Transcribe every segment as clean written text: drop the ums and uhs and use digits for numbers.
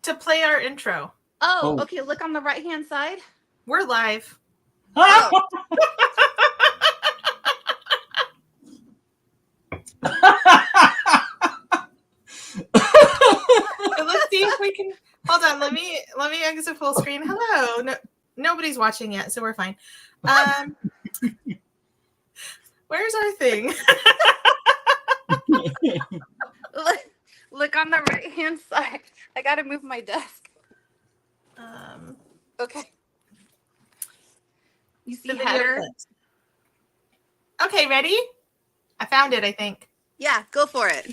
to play our intro. Oh, okay. Look on the right-hand side. We're live. Oh. Let's see if we can. Hold on. Let me exit full screen. Hello. No, nobody's watching yet, so we're fine. Where's our thing? Look on the right-hand side. I gotta move my desk. Okay. You see header? Okay, ready? I found it, I think. Yeah, go for it.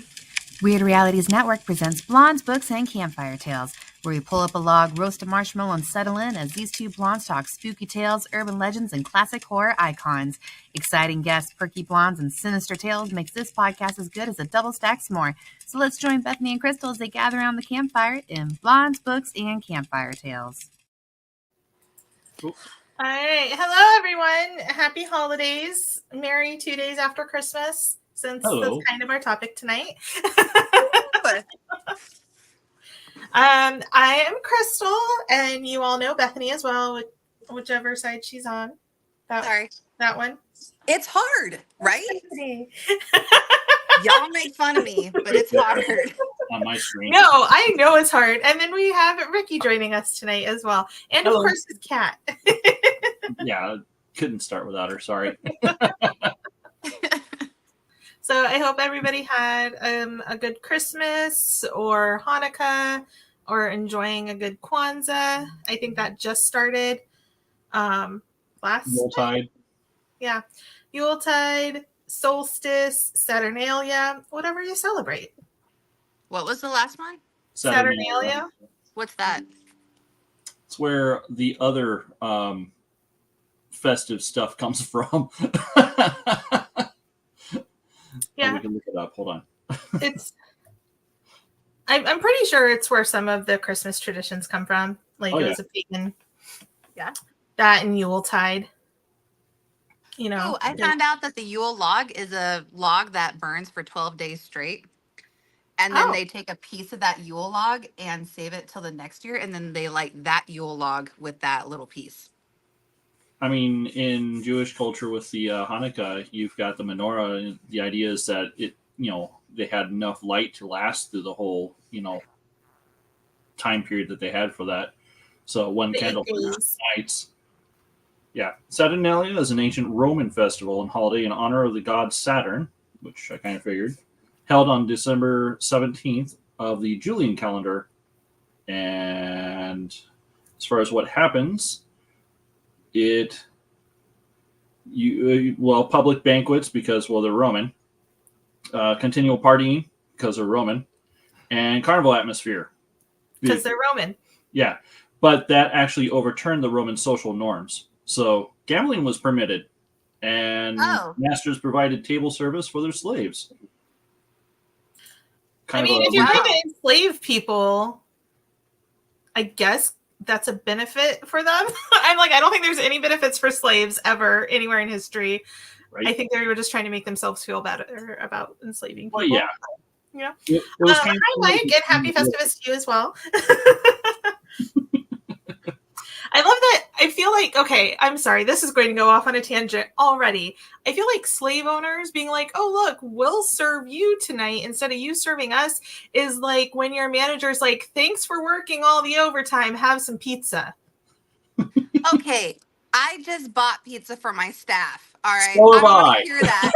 Weird Realities Network presents Blondes, Books, and Campfire Tales, where we pull up a log, roast a marshmallow, and settle in as these two blondes talk spooky tales, urban legends, and classic horror icons. Exciting guests, perky blondes, and sinister tales makes this podcast as good as a double stack s'more. So let's join Bethany and Krystal as they gather around the campfire in Blondes, Books, and Campfire Tales. All right. Hello, everyone. Happy holidays. Merry 2 days after Christmas, since that's kind of our topic tonight. I am Krystal, and you all know Bethany as well, whichever side she's on. That one. It's hard, right? Y'all make fun of me, but it's hard. On my screen. No, I know it's hard. And then we have Ricky joining us tonight as well. And of course, his cat. Yeah, couldn't start without her. Sorry. So I hope everybody had a good Christmas or Hanukkah or enjoying a good Kwanzaa. I think that just started last Yuletide. Yeah. Yuletide, solstice, Saturnalia, whatever you celebrate. What was the last one? Saturnalia. What's that? It's where the other festive stuff comes from. Yeah. We can look it up. Hold on. I'm pretty sure it's where some of the Christmas traditions come from. Like it was a pagan. Yeah. That and Yuletide. You know. Oh, I found out that the Yule log is a log that burns for 12 days straight. And then they take a piece of that Yule log and save it till the next year. And then they light that Yule log with that little piece. I mean, in Jewish culture with the Hanukkah, you've got the menorah. And the idea is that they had enough light to last through the whole, time period that they had for that. So one candle for 9 nights. Yeah. Saturnalia is an ancient Roman festival and holiday in honor of the god Saturn, which I kind of figured, held on December 17th of the Julian calendar. And as far as what happens, public banquets because, they're Roman, continual partying because they're Roman, and carnival atmosphere. Because they're Roman. Yeah. But that actually overturned the Roman social norms. So gambling was permitted, and masters provided table service for their slaves. If you're going to enslave people, I guess that's a benefit for them. I don't think there's any benefits for slaves ever anywhere in history. Right. I think they were just trying to make themselves feel better about enslaving people. Well, yeah. Hi, Mike, and happy Festivus to you as well. I love that. I feel like, I'm sorry, this is going to go off on a tangent already. I feel like slave owners being like, oh, look, we'll serve you tonight instead of you serving us is like when your manager's like, thanks for working all the overtime, have some pizza. Okay, I just bought pizza for my staff. All right, so I don't want to hear that.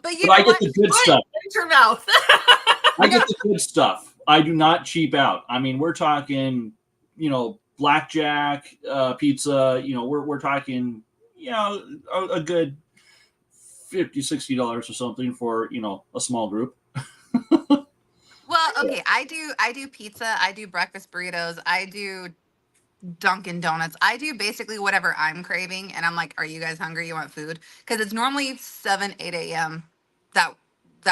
But I get the good stuff. Into your mouth. I get the good stuff. I do not cheap out. I mean, we're talking, blackjack pizza. We're talking, a good $50, $60 or something for a small group. Well, okay, I do pizza. I do breakfast burritos. I do Dunkin' Donuts. I do basically whatever I'm craving, and I'm like, "Are you guys hungry? You want food?" Because it's normally 7, 8 a.m. that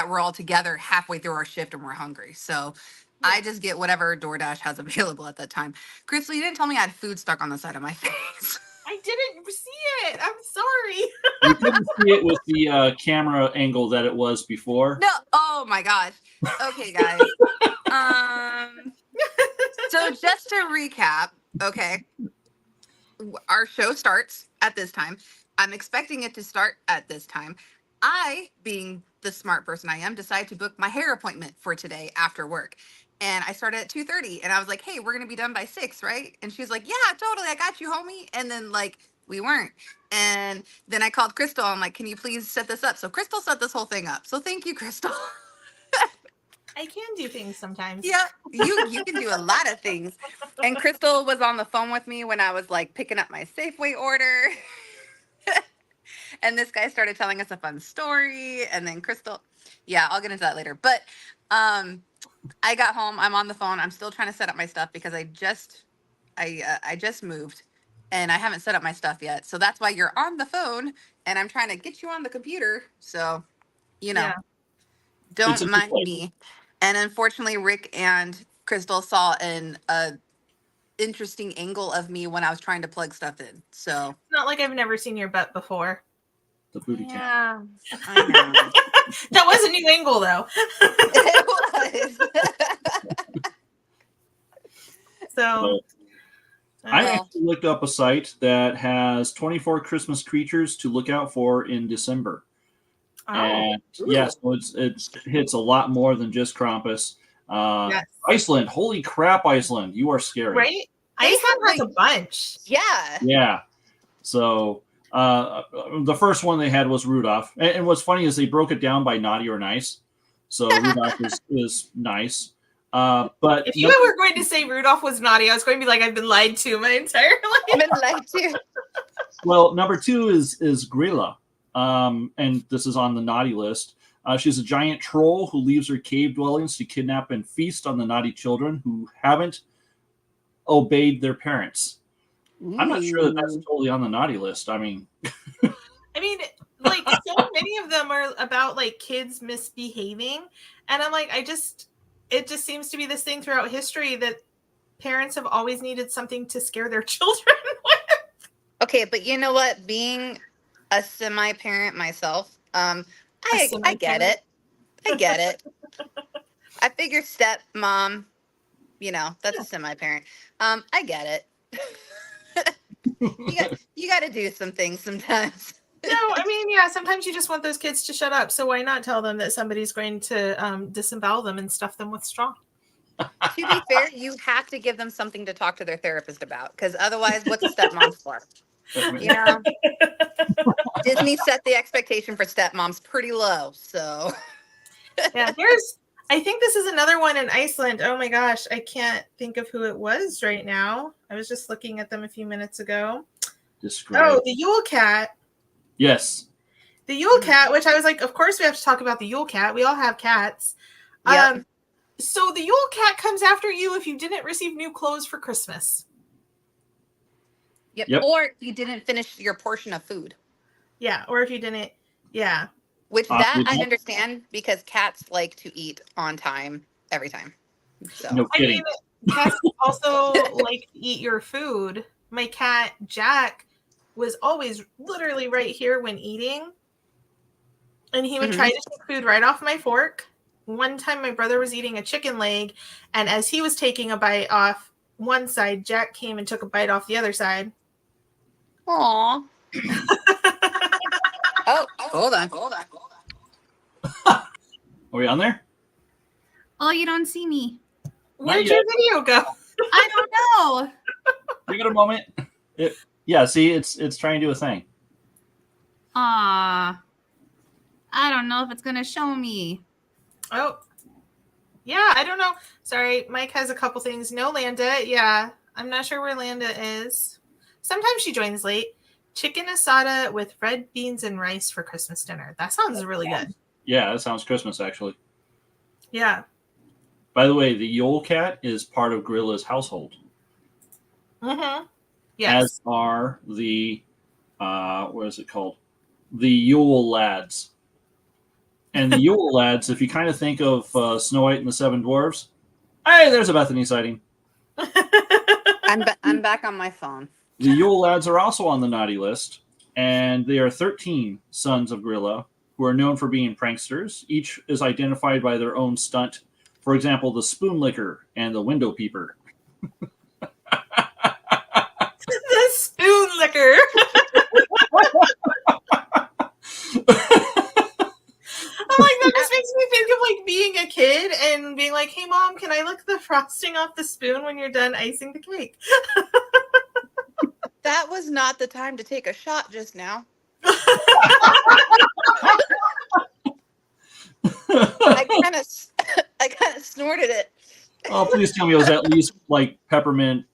we're all together halfway through our shift and we're hungry. So I just get whatever DoorDash has available at that time. Krystal, you didn't tell me I had food stuck on the side of my face. I I didn't see it. I'm sorry. You couldn't see it with the camera angle that it was before. No. Oh my gosh. Okay, guys. So just to recap, okay, our show starts at this time. I'm expecting it to start at this time. I, being the smart person I am, decided to book my hair appointment for today after work. And I started at 2:30 and I was like, hey, we're going to be done by 6, right? And she was like, yeah, totally. I got you, homie. And then like, we weren't. And then I called Krystal. I'm like, can you please set this up? So Krystal set this whole thing up. So thank you, Krystal. I can do things sometimes. Yeah, you can do a lot of things. And Krystal was on the phone with me when I was like picking up my Safeway order. And this guy started telling us a fun story. And then Krystal, yeah, I'll get into that later. But I got home. I'm on the phone. I'm still trying to set up my stuff because I just moved and I haven't set up my stuff yet. So that's why you're on the phone and I'm trying to get you on the computer. So, you know, don't mind me. And unfortunately, Rick and Krystal saw an interesting angle of me when I was trying to plug stuff in. So It's not like I've never seen your butt before. The booty cat. yeah, I know. That was a new angle, though. It was. So I actually looked up a site that has 24 Christmas creatures to look out for in December. And yes, it hits a lot more than just Krampus. Yes. Iceland, holy crap, Iceland, you are scary. Right? Iceland has a bunch. Yeah. Yeah. So the first one they had was Rudolph. And what's funny is they broke it down by naughty or nice. So Rudolph is nice. But if you were going to say Rudolph was naughty, I was going to be like, I've been lied to my entire life. I've been lied to. Well, number 2 is Grilla. And this is on the naughty list. She's a giant troll who leaves her cave dwellings to kidnap and feast on the naughty children who haven't obeyed their parents. I'm not sure that that's totally on the naughty list. I mean, like so many of them are about like kids misbehaving, and I'm like, it just seems to be this thing throughout history that parents have always needed something to scare their children with. Okay, but you know what? Being a semi-parent myself, I get it. I get it. I figure stepmom, that's a semi-parent. I get it. You got to do some things sometimes. No, sometimes you just want those kids to shut up. So why not tell them that somebody's going to disembowel them and stuff them with straw? To be fair, you have to give them something to talk to their therapist about, because otherwise, what's a stepmom for? Disney set the expectation for stepmoms pretty low. So yeah, I think this is another one in Iceland. Oh my gosh, I can't think of who it was right now. I was just looking at them a few minutes ago. Describe. The Yule Cat. Yes. The Yule Cat, which I was like, of course we have to talk about the Yule Cat. We all have cats. Yep. So the Yule Cat comes after you if you didn't receive new clothes for Christmas. Yep. Or you didn't finish your portion of food. Yeah, or if you didn't, yeah. Which that I understand, because cats like to eat on time every time. So. No kidding. Cats also like to eat your food. My cat, Jack, was always literally right here when eating. And he would try to take food right off my fork. One time my brother was eating a chicken leg, and as he was taking a bite off one side, Jack came and took a bite off the other side. Aww. Oh, hold on. Are we on there? Oh, you don't see me. Where'd your video go? I don't know. Give it a moment. See, it's trying to do a thing. I don't know if it's going to show me. Oh, yeah, I don't know. Sorry, Mike has a couple things. No, Landa. Yeah, I'm not sure where Landa is. Sometimes she joins late. Chicken asada with red beans and rice for Christmas dinner. That sounds really good. Yeah, that sounds Christmas, actually. Yeah. By the way, the Yule Cat is part of Grilla's household. Mm-hmm. Yes. As are the, what is it called? The Yule Lads. And the Yule Lads, if you kind of think of Snow White and the Seven Dwarves, hey, there's a Bethany sighting. I'm back on my phone. The Yule lads are also on the naughty list, and they are 13 sons of Grilla, who are known for being pranksters. Each is identified by their own stunt. For example, the spoon licker and the window peeper. The spoon licker. I'm like, that just makes me think of like being a kid and being like, hey mom, can I lick the frosting off the spoon when you're done icing the cake? That was not the time to take a shot just now. I kind of snorted it. Oh, please tell me it was at least like peppermint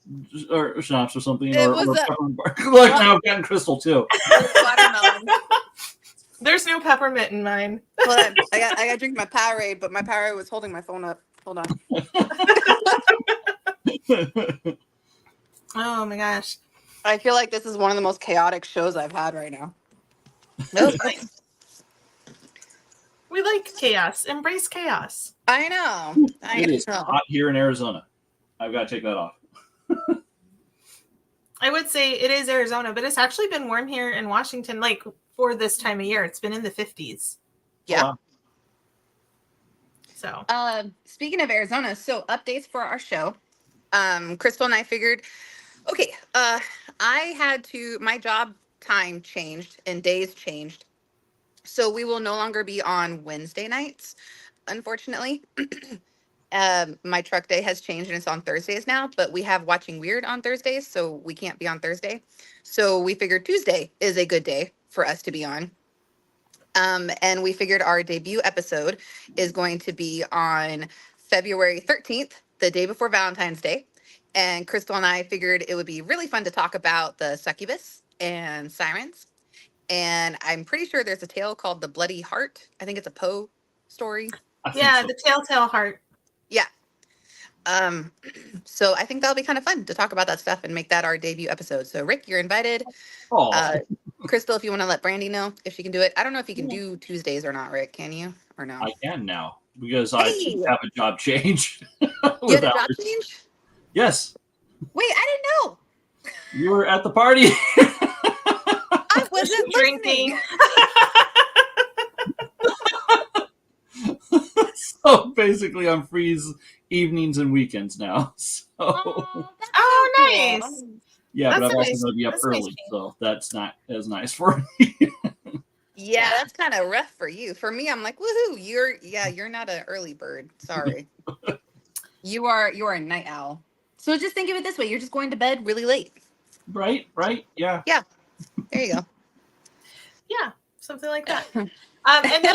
or schnapps or something, It or was peppermint bark. Look, now I've gotten Krystal too. Watermelon. There's no peppermint in mine. Hold on. I got to drink my Powerade, but my Powerade was holding my phone up. Hold on. Oh my gosh. I feel like this is one of the most chaotic shows I've had right now. We like chaos. Embrace chaos. I know. It is hot here in Arizona. I've got to take that off. I would say it is Arizona, but it's actually been warm here in Washington, like for this time of year. It's been in the 50s. Yeah. Wow. So speaking of Arizona, so updates for our show. Krystal and I figured, okay, my job time changed and days changed. So we will no longer be on Wednesday nights, unfortunately. My truck day has changed and it's on Thursdays now, but we have Watching Weird on Thursdays, so we can't be on Thursday. So we figured Tuesday is a good day for us to be on. And we figured our debut episode is going to be on February 13th, the day before Valentine's Day. And Krystal and I figured it would be really fun to talk about the succubus and sirens. And I'm pretty sure there's a tale called The Bloody Heart. I think it's a Poe story. yeah, the Telltale Heart. Yeah. So I think that'll be kind of fun to talk about that stuff and make that our debut episode. So Rick, you're invited. Oh, Krystal, if you want to let Brandy know if she can do it. I don't know if you can do Tuesdays or not, Rick. Can you or no? I can now because I Hey! have a job change. You had a job change? Yes, Wait, I didn't know. you were at the party. I wasn't Drinking. listening. So basically, I'm free evenings and weekends now. So That's Oh, so nice. cool. yeah, but That's I'm also nice. going to be up That's a nice early, change. so that's not as nice for me. Yeah, that's kind of rough for you. For me, I'm like, woohoo! You're not an early bird. Sorry. You are a night owl. So just think of it this way: you're just going to bed really late. Right, yeah. There you go. Yeah, something like that. And then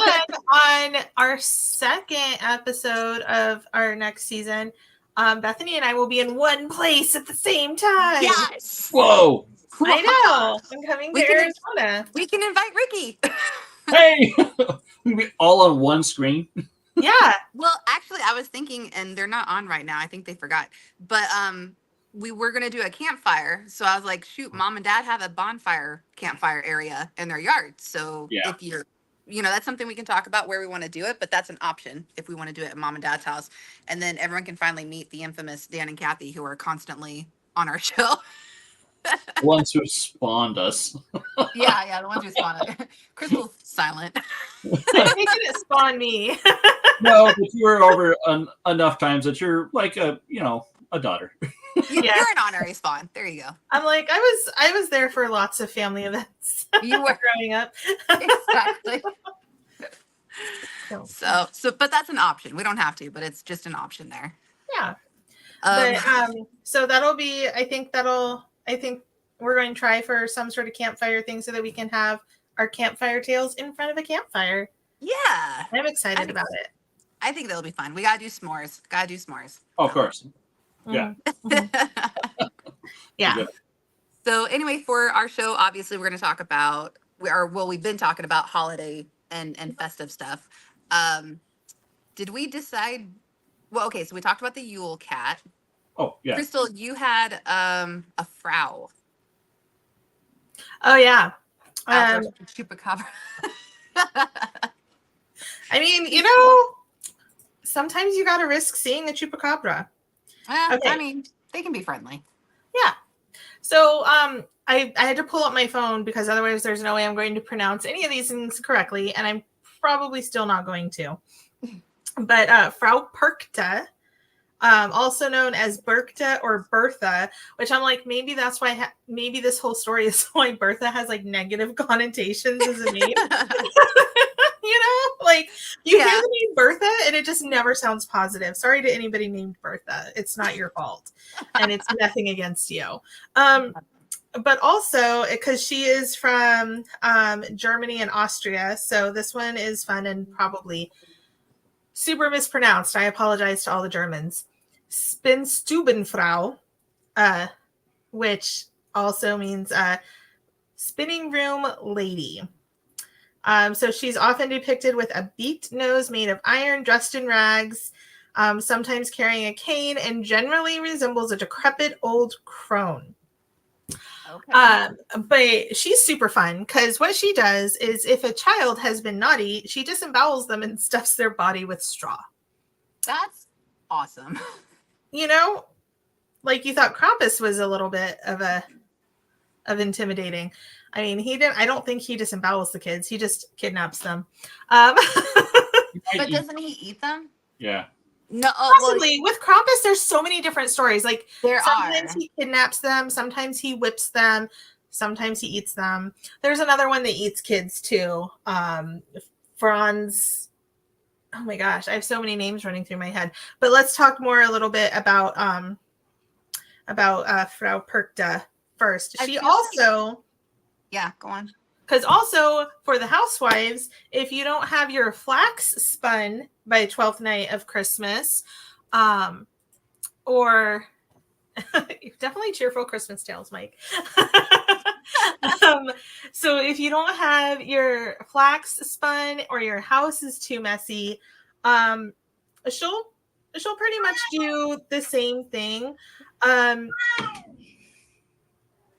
on our second episode of our next season, Bethany and I will be in one place at the same time. Yes. Whoa! I know. I'm coming to Arizona. We can invite Ricky. Hey, we be all on one screen. Yeah. Well, actually, I was thinking, and they're not on right now. I think they forgot. But we were gonna do a campfire, so I was like, shoot, mom and dad have a bonfire campfire area in their yard. So Yeah. if you're, that's something we can talk about where we want to do it. But that's an option if we want to do it at mom and dad's house, and then everyone can finally meet the infamous Dan and Kathy, who are constantly on our show. The ones who spawned us. Yeah, the ones who spawned it. Krystal's silent. I think it spawned me. No, but you were over enough times that you're like a daughter. You're an honorary spawn. There you go. I'm like, I was there for lots of family events. You were growing up. exactly. So, but that's an option. We don't have to, but it's just an option there. Yeah. But so that'll be. I think we're going to try for some sort of campfire thing so that we can have our campfire tales in front of a campfire. Yeah, I'm excited about it. I think that'll be fun. We gotta do s'mores. Oh, of course. Yeah. Yeah. So anyway, for our show, obviously we're going to talk about we've been talking about holiday and festive stuff. Did we decide? Well, okay, so we talked about the Yule Cat. Oh, yeah. Krystal, you had a frau. Oh yeah. Chupacabra. I mean, sometimes you got to risk seeing a chupacabra. Well, Okay. I mean, they can be friendly. Yeah. So I had to pull up my phone because otherwise there's no way I'm going to pronounce any of these things correctly, and I'm probably still not going to. But Frau Perkta, also known as Berkta or Bertha, which I'm like, maybe that's why, maybe this whole story is why Bertha has like negative connotations as a name. You know, like you hear the name Bertha and it just never sounds positive. Sorry to anybody named Bertha. It's not your fault. And it's nothing against you. But also because she is from Germany and Austria. So this one is fun and probably super mispronounced. I apologize to all the Germans. Spinnstubenfrau, which also means spinning room lady. So she's often depicted with a beaked nose made of iron, dressed in rags, sometimes carrying a cane, and generally resembles a decrepit old crone. Okay. But she's super fun because what she does is if a child has been naughty, she disembowels them and stuffs their body with straw. That's awesome. You know, like you thought Krampus was a little bit of intimidating. I mean, I don't think he disembowels the kids. He just kidnaps them. But doesn't he eat them? Yeah. No, possibly. With Krampus, there's so many different stories. Like sometimes he kidnaps them, sometimes he whips them, sometimes he eats them. There's another one that eats kids too. Franz. Oh my gosh, I have so many names running through my head. But let's talk more a little bit about Frau Perkta first. She also. Yeah, go on. Because also for the housewives, if you don't have your flax spun by 12th night of Christmas, or definitely cheerful Christmas tales, Mike. So if you don't have your flax spun or your house is too messy, she'll pretty much do the same thing.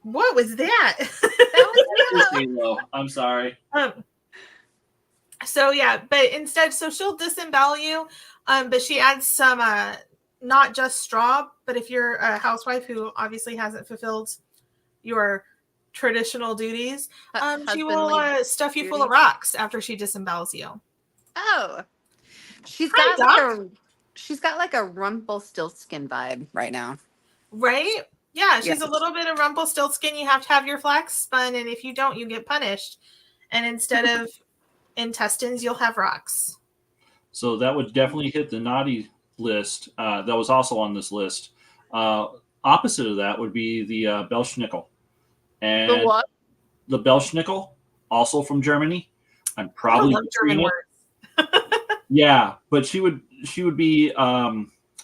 What was that? That was I'm sorry. So yeah, but instead, so she'll disembowel you, but she adds some, not just straw, but if you're a housewife who obviously hasn't fulfilled your traditional duties, she will stuff you full of rocks after she disembowels you. Oh, she's got like a Rumpelstiltskin vibe right now, right? Yeah, she's a little bit of Rumpelstiltskin. You have to have your flax spun, and if you don't, you get punished. And instead of intestines, you'll have rocks. So that would definitely hit the naughty list. That was also on this list. Opposite of that would be the Belschnickel. And the what? The Belschnickel, also from Germany. I'm probably German words. Yeah, but she would be.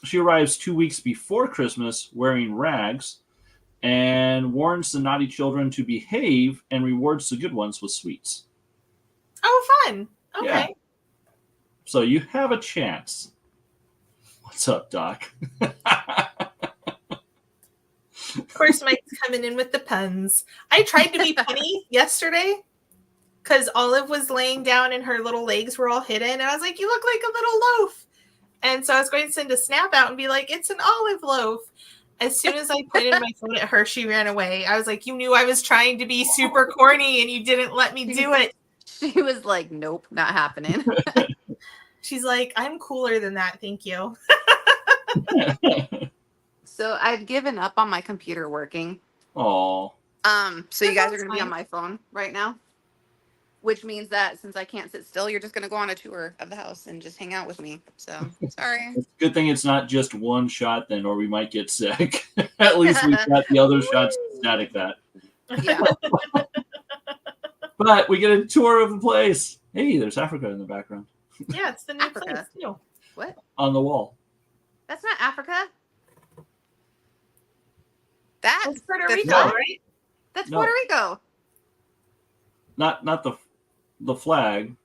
She arrives 2 weeks before Christmas wearing rags and warns the naughty children to behave and rewards the good ones with sweets. Oh, fun. Okay. Yeah. So you have a chance. What's up, Doc? Of course, Mike's coming in with the puns. I tried to be funny yesterday because Olive was laying down and her little legs were all hidden. And I was like, you look like a little loaf. And so I was going to send a snap out and be like, it's an olive loaf. As soon as I pointed my phone at her, she ran away. I was like, you knew I was trying to be super corny and you didn't let me do it. She was like, nope, not happening. She's like, I'm cooler than that. Thank you. So I've given up on my computer working. Oh. So you guys are going to be on my phone right now? Which means that since I can't sit still, you're just going to go on a tour of the house and just hang out with me. So, sorry. Good thing it's not just one shot then, or we might get sick. At least we've got the other shots to static that. Yeah. But we get a tour of the place. Hey, there's Africa in the background. Yeah, it's the new place too. What? On the wall. That's not Africa. That's Puerto Rico, right? That's Puerto Rico. Not the flag. A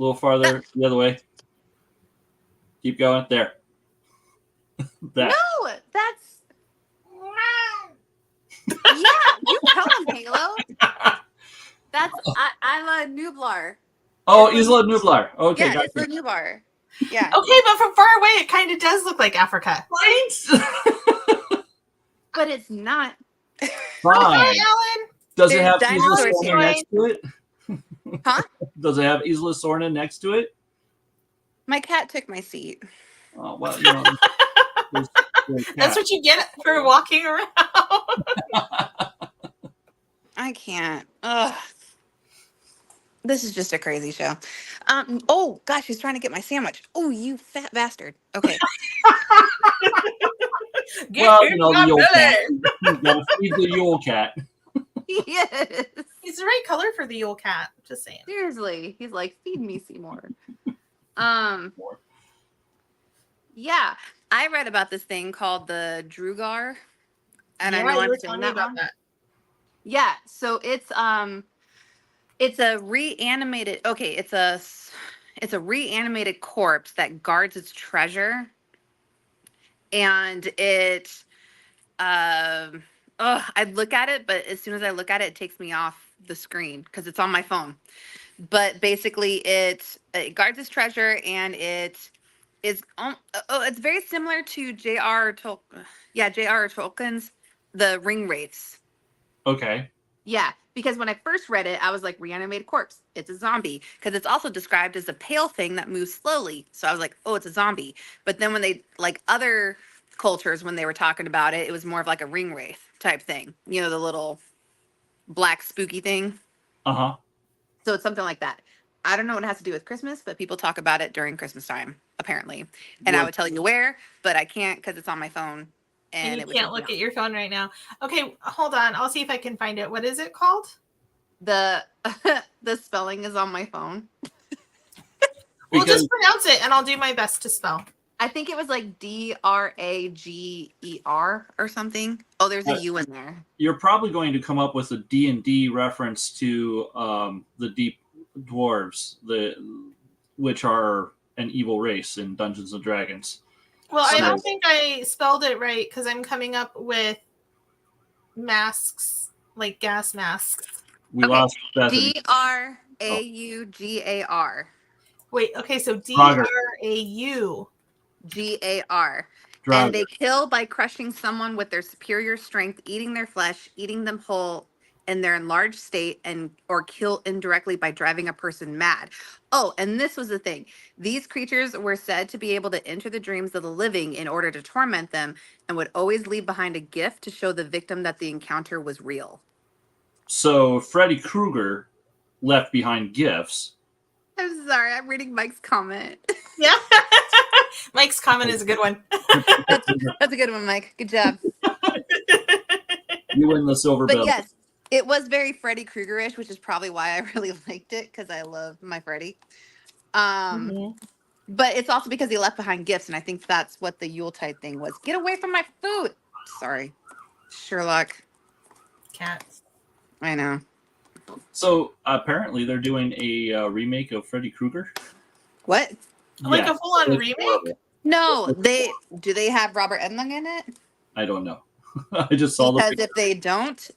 little farther the other way. Keep going. There. That. No, that's. Yeah, you tell him, Halo. That's Isla Nublar. Oh, Isla Nublar. Okay, yeah, Isla Nublar. Yeah. Okay, but from far away, it kind of does look like Africa. Right? But it's not. Fine. Alan. Does it There's have dinosaurs Isla here. Sorna next to it? Huh? Does it have Isla Sorna next to it? My cat took my seat. Oh, well, you know. That's what you get for walking around. I can't. Ugh. This is just a crazy show. Oh gosh, he's trying to get my sandwich. Oh, you fat bastard. Okay. Well, you know, the Yule Cat. You gotta feed the Yule Cat. Yes. He's the right color for the Yule Cat. Just saying. Seriously. He's like, feed me, Seymour. Yeah. I read about this thing called the Drugar. And I know you I'm were saying telling me that about wrong. that. Yeah, so it's a reanimated it's a reanimated corpse that guards its treasure. And it I'd look at it, but as soon as I look at it, it takes me off the screen because it's on my phone. But basically it guards its treasure, and it is it's very similar to J.R. Tolkien's The Ring Wraiths. Okay. Yeah, because when I first read it, I was like, reanimated corpse. It's a zombie. Because it's also described as a pale thing that moves slowly. So I was like, oh, it's a zombie. But then when they, like other cultures, when they were talking about it, it was more of like a ring wraith type thing. You know, the little black spooky thing. Uh-huh. So it's something like that. I don't know what it has to do with Christmas, but people talk about it during Christmas time, apparently. And I would tell you where, but I can't because it's on my phone. And you can't look at your phone right now. Okay, hold on. I'll see if I can find it. What is it called? The spelling is on my phone. Well, just pronounce it, and I'll do my best to spell. I think it was like Drager or something. Oh, there's a U in there. You're probably going to come up with a D&D reference to the Deep Dwarves, which are an evil race in Dungeons and Dragons. Well, I don't think I spelled it right because I'm coming up with masks, like gas masks. We lost Bethany. Draugar. Wait, okay, so Draugar. And they kill by crushing someone with their superior strength, eating their flesh, eating them whole in their enlarged state, or kill indirectly by driving a person mad. Oh, and this was the thing. These creatures were said to be able to enter the dreams of the living in order to torment them, and would always leave behind a gift to show the victim that the encounter was real. So Freddy Krueger left behind gifts. I'm sorry, I'm reading Mike's comment. Yeah. Mike's comment is a good one. That's a good one, Mike. Good job. You win the silver bell. But yes, it was very Freddy Krueger-ish, which is probably why I really liked it, because I love my Freddy. But it's also because he left behind gifts, and I think that's what the Yuletide thing was. Get away from my food! Sorry. Sherlock. Cats. I know. So apparently they're doing a remake of Freddy Krueger. What? Like a full-on remake? No, do they have Robert Englund in it? I don't know. I just saw because if they don't,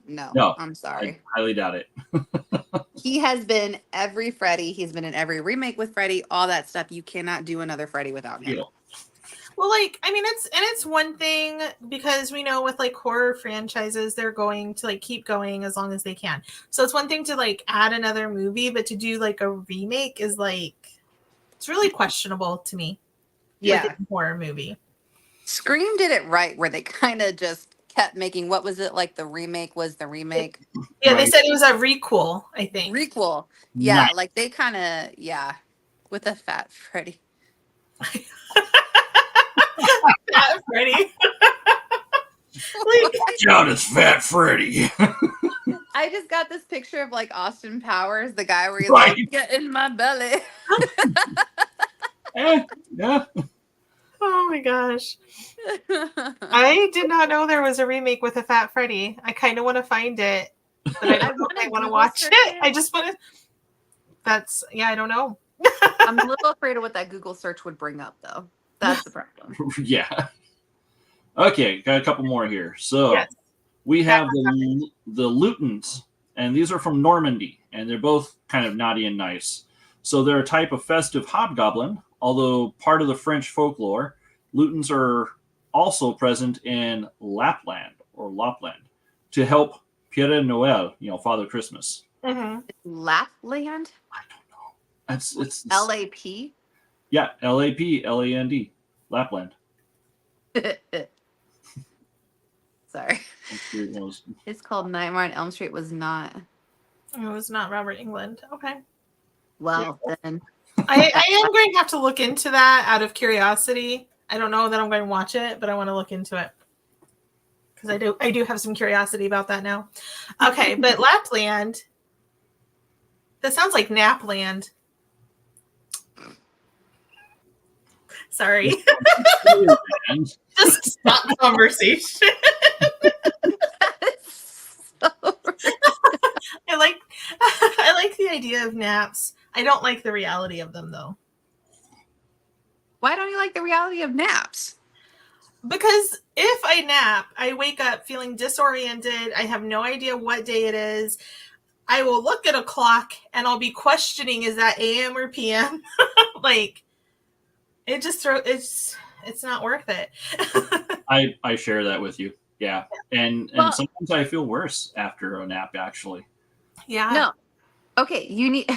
no, I'm sorry. I highly doubt it. He has been every Freddy. He's been in every remake with Freddy, all that stuff. You cannot do another Freddy without him. Yeah. Well, like, I mean, it's one thing because we know with like horror franchises, they're going to like keep going as long as they can. So it's one thing to like add another movie, but to do like a remake is like, it's really questionable to me. Yeah. Like a horror movie. Scream did it right where they kind of just kept making, what was it, like the remake was the remake? Yeah, right. They said it was a requel, I think. Requel. Yeah, nice. Like they kind of, with a fat Freddy. Fat Freddy. Watch out, it's Fat Freddy. I just got this picture of like Austin Powers, the guy where he's like, get in my belly. Yeah. Oh my gosh. I did not know there was a remake with a Fat Freddy. I kind of want to find it, but I don't know if I want to watch it. I just want to. I don't know. I'm a little afraid of what that Google search would bring up, though. That's the problem. Yeah. Okay, got a couple more here. So we have the Lutens, and these are from Normandy, and they're both kind of naughty and nice. So they're a type of festive hobgoblin. Although part of the French folklore, Lutens are also present in Lapland to help Père Noël, Father Christmas. Mm-hmm. Lapland? I don't know. It's LAP? yeah, LAPLAND, Lapland. Sorry. It's called Nightmare on Elm Street was not. It was not Robert Englund. Okay. Well, then. I am going to have to look into that out of curiosity. I don't know that I'm going to watch it, but I want to look into it. Because I do have some curiosity about that now. Okay, but Lapland, that sounds like Napland. Sorry. Just stop the conversation. I like the idea of naps. I don't like the reality of them though. Why don't you like the reality of naps? Because if I nap, I wake up feeling disoriented. I have no idea what day it is. I will look at a clock and I'll be questioning, is that AM or PM? Like, it just it's not worth it. I share that with you. Yeah. And sometimes I feel worse after a nap, actually. Yeah. No. Okay, you need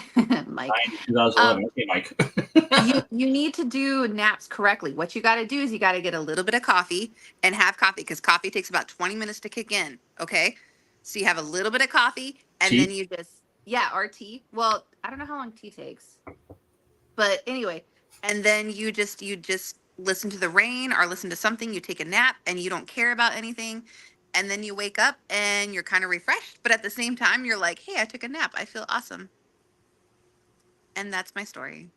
Mike. 2011. Okay, Mike. you need to do naps correctly. What you got to do is you got to get a little bit of coffee and have coffee because coffee takes about 20 minutes to kick in. Okay, so you have a little bit of coffee and then you just or tea. Well, I don't know how long tea takes, but anyway, and then you just listen to the rain or listen to something. You take a nap and you don't care about anything. And then you wake up and you're kind of refreshed. But at the same time, you're like, hey, I took a nap. I feel awesome. And that's my story.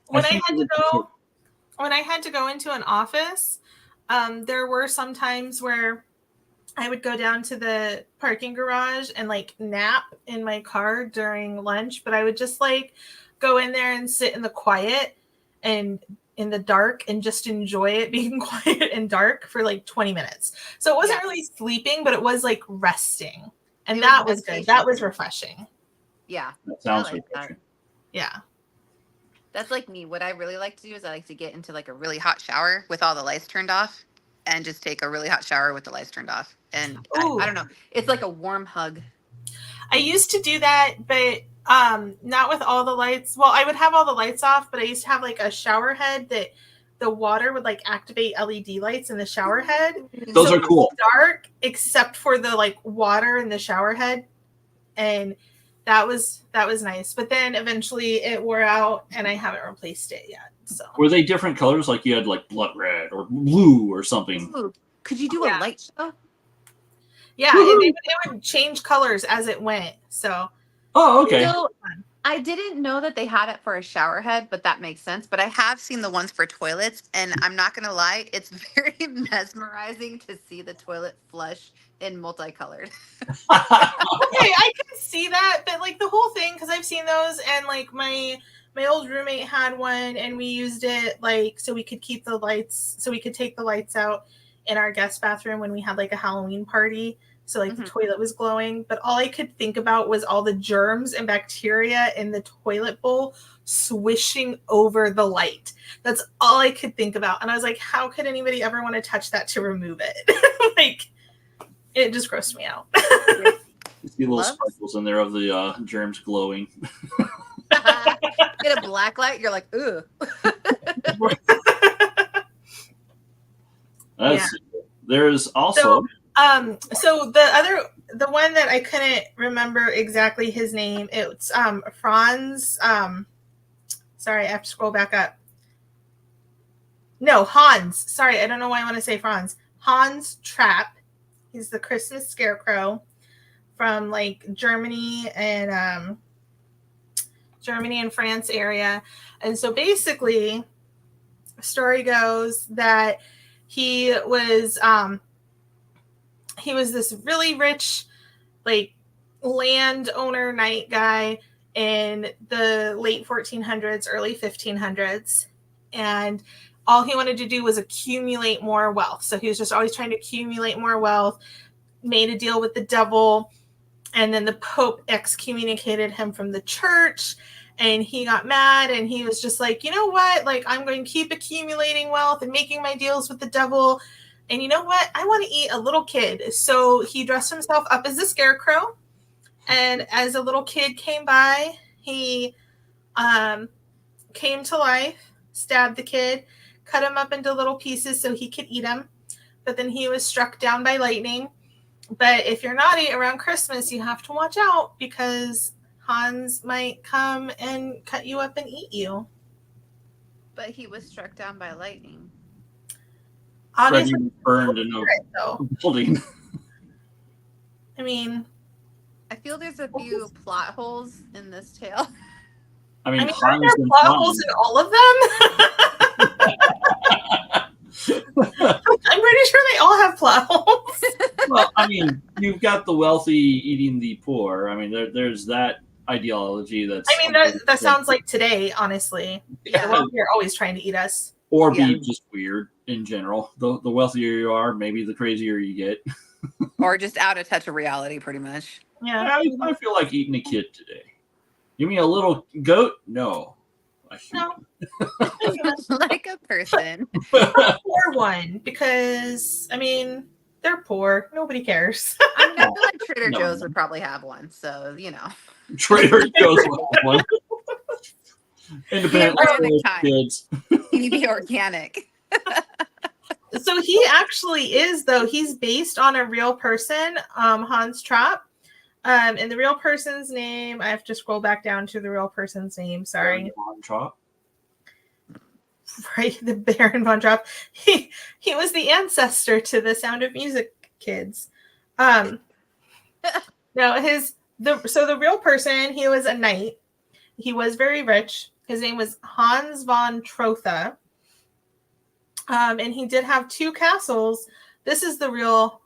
When I had to go into an office, there were some times where I would go down to the parking garage and like nap in my car during lunch. But I would just like go in there and sit in the quiet and in the dark and just enjoy it being quiet and dark for like 20 minutes. So it wasn't really sleeping, but it was like resting. And that was good. That was refreshing. Yeah. That sounds refreshing. Yeah. That's like me. What I really like to do is I like to get into like a really hot shower with all the lights turned off and just take a really hot shower with the lights turned off. And I don't know. It's like a warm hug. I used to do that, but not with all the lights. Well, I would have all the lights off, but I used to have like a shower head that the water would like activate LED lights in the shower head. Those are cool. Dark, except for the like water in the shower head, and that was nice. But then eventually it wore out, and I haven't replaced it yet. So were they different colors? Like you had like blood red or blue or something? Ooh, could you do a light show? Yeah, it would change colors as it went. So. Oh, okay. So, I didn't know that they had it for a shower head, but that makes sense. But I have seen the ones for toilets, and I'm not going to lie, it's very mesmerizing to see the toilet flush in multicolored. Okay, I can see that, but like the whole thing, because I've seen those, and like my old roommate had one, and we used it like so we could keep the lights, so we could take the lights out in our guest bathroom when we had like a Halloween party. So like the toilet was glowing, but all I could think about was all the germs and bacteria in the toilet bowl swishing over the light. That's all I could think about. And I was like, how could anybody ever want to touch that to remove it? Like, it just grossed me out. You see little sparkles in there of the germs glowing. Get a black light, you're like, ooh. There's also... So the one that I couldn't remember exactly his name, it's Franz. Sorry, I have to scroll back up. No, Hans. Sorry, I don't know why I want to say Franz. Hans Trapp. He's the Christmas scarecrow from like Germany and France area. And so basically, the story goes that he was this really rich, like, landowner knight guy in the late 1400s, early 1500s. And all he wanted to do was accumulate more wealth. So he was just always trying to accumulate more wealth, made a deal with the devil. And then the Pope excommunicated him from the church. And he got mad and he was just like, you know what? Like, I'm going to keep accumulating wealth and making my deals with the devil. And you know what? I want to eat a little kid. So he dressed himself up as a scarecrow. And as a little kid came by, he came to life, stabbed the kid, cut him up into little pieces so he could eat him. But then he was struck down by lightning. But if you're naughty around Christmas, you have to watch out because Hans might come and cut you up and eat you. But he was struck down by lightning. Obviously, Freddy was burned in a building. I mean, I feel there's a few plot holes in this tale. I mean, aren't Hans there and plot Hans- holes in all of them? I'm pretty sure they all have plot holes. Well, I mean, you've got the wealthy eating the poor. I mean, there's that ideology that's. I mean, that sounds like today, honestly. Yeah. The wealthy are always trying to eat us. Or Yeah. be just weird in general. The wealthier you are, maybe the crazier you get. Or just out of touch of reality, pretty much. Yeah. I feel like eating a kid today. You mean a little goat? No. No. Like a person. Poor one, because, I mean, they're poor. Nobody cares. I mean, I feel like Trader No. Joe's would probably have one. So, you know. Trader Joe's one. Independent organic kind. kids. Maybe organic. So he actually is, though. He's based on a real person, Hans Trapp. And the real person's name, I have to scroll back down to the real person's name. Sorry. Von Trapp. Right, the Baron von Trapp. He was the ancestor to the Sound of Music kids. No, the real person, he was a knight. He was very rich. His name was Hans von Trotha. And he did have 2 castles. This is the real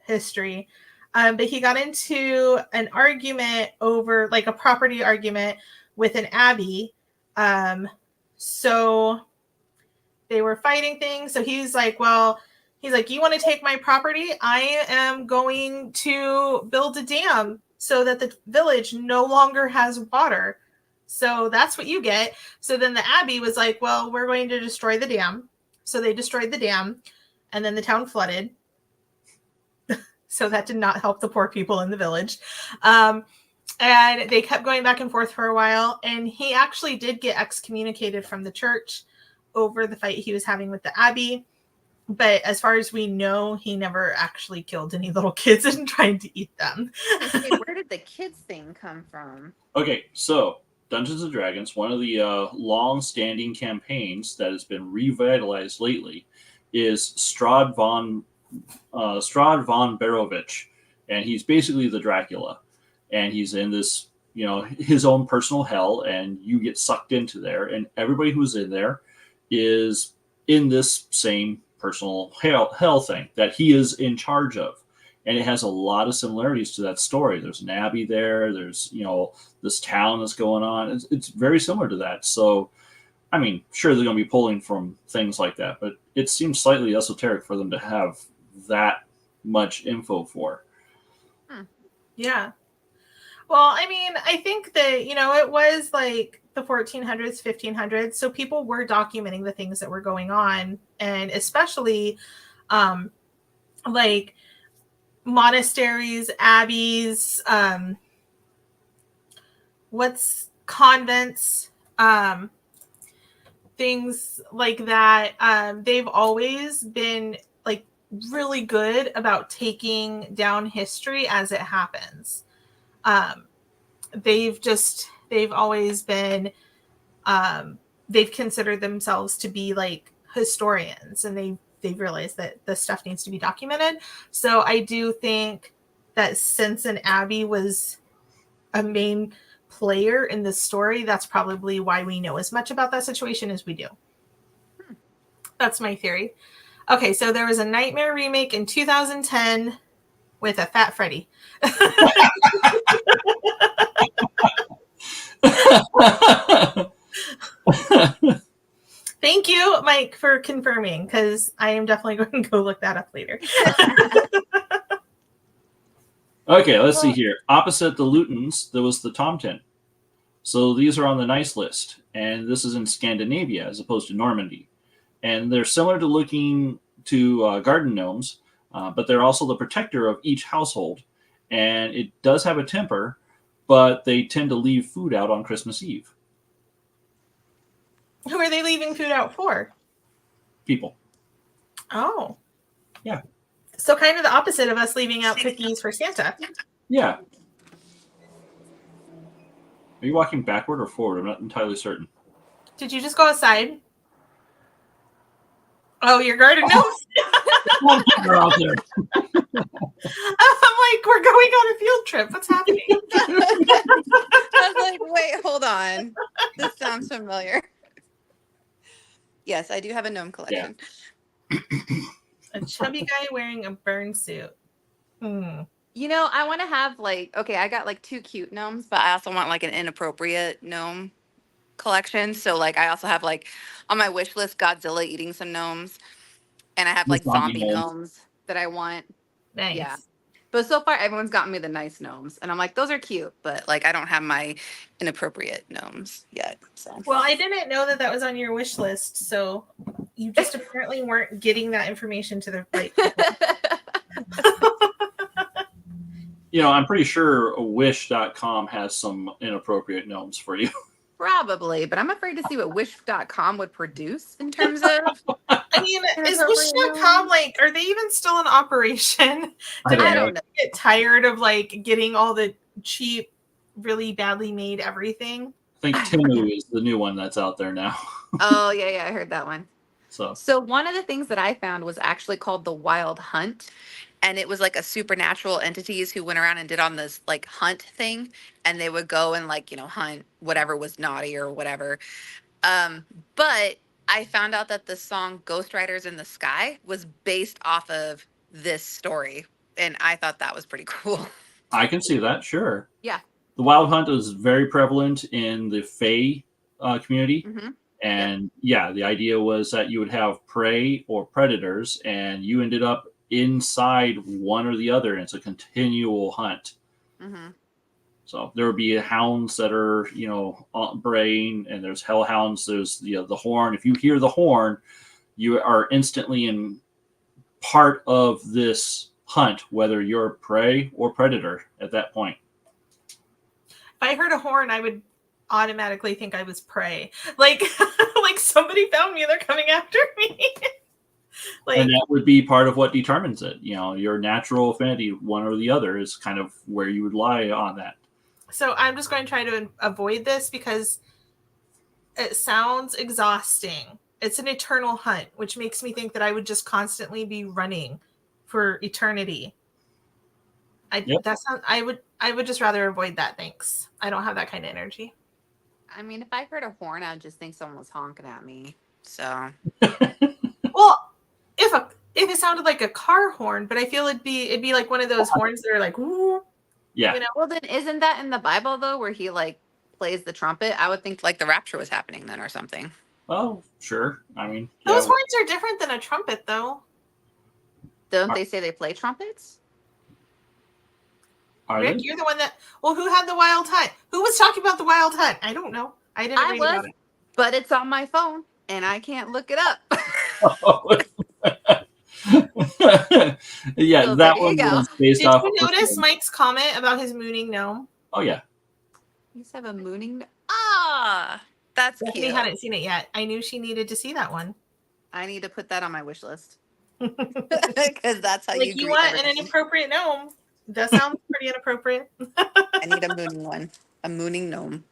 history. But he got into an argument over, like a property argument with an abbey. So they were fighting things. So he's like, you want to take my property? I am going to build a dam so that the village no longer has water. So that's what you get. So then the abbey was like, well, we're going to destroy the dam. So they destroyed the dam, and then the town flooded. So that did not help the poor people in the village. And they kept going back and forth for a while. And he actually did get excommunicated from the church over the fight he was having with the abbey. But as far as we know, he never actually killed any little kids and tried to eat them. Okay, where did the kids thing come from? Okay, so Dungeons and Dragons, one of the long-standing campaigns that has been revitalized lately is Strahd von Barovich, and he's basically the Dracula, and he's in this, his own personal hell, and you get sucked into there, and everybody who's in there is in this same personal hell thing that he is in charge of. And it has a lot of similarities to that story. There's an abbey there. There's, this town that's going on. It's very similar to that. So, I mean, sure, they're going to be pulling from things like that, but it seems slightly esoteric for them to have that much info for. Yeah. Well, I mean, I think that, it was like the 1400s, 1500s. So people were documenting the things that were going on. And especially like monasteries, abbeys, convents, things like that. They've always been like really good about taking down history as it happens. They've always been, they've considered themselves to be like historians, and they've realized that the stuff needs to be documented. So I do think that since an abbey was a main player in this story, that's probably why we know as much about that situation as we do. That's my theory. Okay, so there was a Nightmare remake in 2010 with a fat Freddy. Thank you, Mike, for confirming, because I am definitely going to go look that up later. Okay, let's see here. Opposite the Lutons, there was the Tomten. So these are on the nice list, and this is in Scandinavia as opposed to Normandy. And they're similar to looking to garden gnomes, but they're also the protector of each household. And it does have a temper, but they tend to leave food out on Christmas Eve. Who are they leaving food out for? People. Oh. Yeah. So kind of the opposite of us leaving out cookies for Santa. Yeah. Are you walking backward or forward? I'm not entirely certain. Did you just go outside? Oh, your garden gnomes? They're out there. I'm like, we're going on a field trip. What's happening? I was like, wait, hold on. This sounds familiar. Yes, I do have a gnome collection. Yeah. A chubby guy wearing a burn suit. You know, I want to have okay, I got 2 cute gnomes, but I also want an inappropriate gnome collection. So I also have on my wish list Godzilla eating some gnomes, and I have zombie gnomes that I want. Nice. Yeah. But so far everyone's gotten me the nice gnomes, and I'm like, those are cute, but I don't have my inappropriate gnomes yet. So Well, I didn't know that was on your wish list, so you just apparently weren't getting that information to the right people. I'm pretty sure Wish.com has some inappropriate gnomes for you. Probably, but I'm afraid to see what Wish.com would produce in terms of. I mean, is Wish.com are they even still in operation? I don't know. Get tired of getting all the cheap, really badly made everything? I think Temu is the new one that's out there now. Oh, yeah, I heard that one. So one of the things that I found was actually called the Wild Hunt. And it was a supernatural entities who went around and did on this hunt thing. And they would go and hunt whatever was naughty or whatever. But I found out that the song Ghost Riders in the Sky was based off of this story. And I thought that was pretty cool. I can see that, sure. Yeah. The Wild Hunt is very prevalent in the Fae community. Mm-hmm. And the idea was that you would have prey or predators, and you ended up inside one or the other, and it's a continual hunt. Mm-hmm. So there would be hounds that are, braying, and there's hellhounds. There's the horn. If you hear the horn, you are instantly in part of this hunt, whether you're prey or predator at that point. If I heard a horn, I would automatically think I was prey. Like somebody found me, they're coming after me. And that would be part of what determines it. Your natural affinity, one or the other, is kind of where you would lie on that. So I'm just going to try to avoid this because it sounds exhausting. It's an eternal hunt, which makes me think that I would just constantly be running for eternity. I would just rather avoid that. Thanks. I don't have that kind of energy. I mean, if I heard a horn, I would just think someone was honking at me. So. Well, if it sounded like a car horn, but I feel it'd be like one of those horns that are like, woo. Yeah. Well, then isn't that in the Bible though, where he plays the trumpet? I would think the rapture was happening then or something. Oh, sure. I mean, those horns are different than a trumpet, though. Don't they say they play trumpets? Rick, you're the one that. Well, who had the Wild Hunt? Who was talking about the Wild Hunt? I don't know. I didn't read about it. But it's on my phone, and I can't look it up. Yeah, so that one was based off. Did you notice Mike's comment about his mooning gnome? Oh yeah. You just have a mooning. That's cute. We hadn't seen it yet. I knew she needed to see that one. I need to put that on my wish list because that's how you want an inappropriate gnome. That sounds pretty inappropriate. I need a mooning one, a mooning gnome.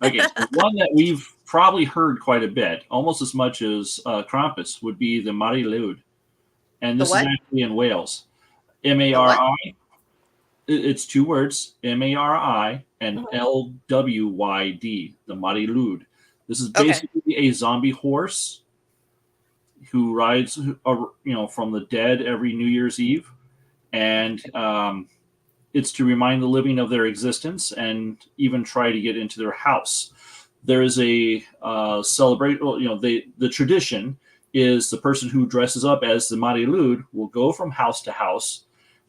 Okay, so one that we've probably heard quite a bit, almost as much as Krampus, would be the Mari Lwyd. And this is actually in Wales. M-A-R-I. It's 2 words, M-A-R-I and L-W-Y-D, the Mari Lwyd. This is basically a zombie horse who rides, from the dead every New Year's Eve. And it's to remind the living of their existence and even try to get into their house. There is a the tradition is the person who dresses up as the Mari Lwyd will go from house to house,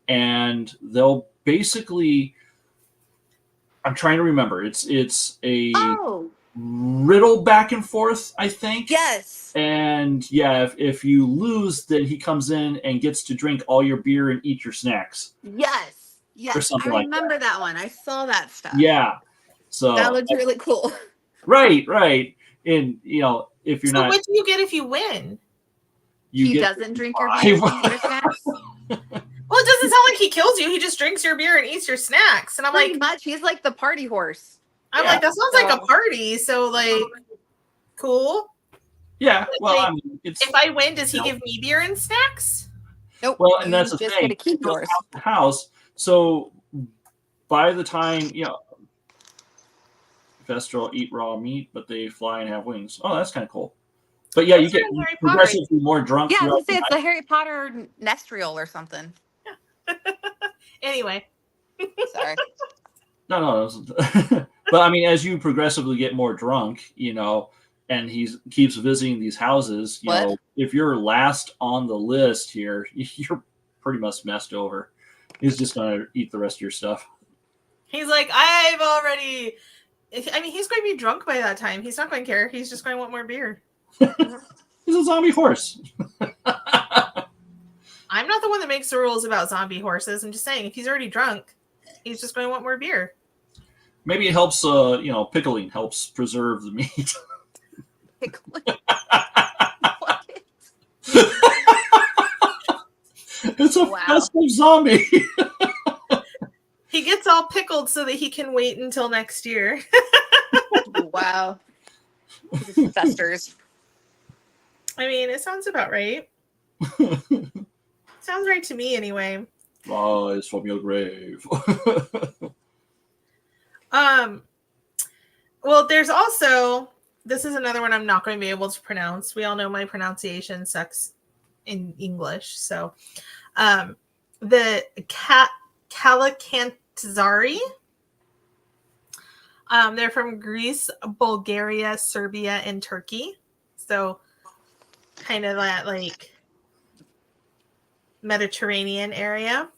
and they'll basically, I'm trying to remember, it's a riddle back and forth, I think. Yes. And yeah, if you lose, then he comes in and gets to drink all your beer and eat your snacks. Yes. Yes. Or something I like remember that one. I saw that stuff. Yeah. So That looked really cool. right. And if you're So not, what do you get if you win? He get doesn't drink your beer and eat your snacks. Well, it doesn't sound like he kills you. He just drinks your beer and eats your snacks. And I'm Pretty like, much. He's like the party horse. I'm Yeah. like, that sounds like a party. So like, cool. Yeah. Well, Like, I mean, it's If I win, does he give me beer and snacks? Nope. well, and you that's the just thing. get to keep yours. House to house. So by the time Vestral eat raw meat, but they fly and have wings. Oh, that's kind of cool. But yeah, you That's get in Harry Potter. progressively more drunk. Yeah, I throughout was the gonna say it's night. the Harry Potter Nestriel or something. Anyway, Sorry. No. But I mean, as you progressively get more drunk, and he keeps visiting these houses, What? if you're last on the list here, you're pretty much messed over. He's just gonna eat the rest of your stuff. he's like, I've already. I mean, he's going to be drunk by that time. He's not going to care. He's just going to want more beer. He's a zombie horse. I'm not the one that makes the rules about zombie horses. I'm just saying, if he's already drunk, he's just going to want more beer. Maybe it helps. Pickling helps preserve the meat. Pickling. What? It's a Wow. festive zombie. He gets all pickled so that he can wait until next year. Wow. It just festers. I mean, it sounds about right. Sounds right to me, anyway. Rise from your grave. Well, there's also, this is another one I'm not going to be able to pronounce. We all know my pronunciation sucks in English. So, the Kalakantzari. They're from Greece, Bulgaria, Serbia, and Turkey. So, kind of that like Mediterranean area.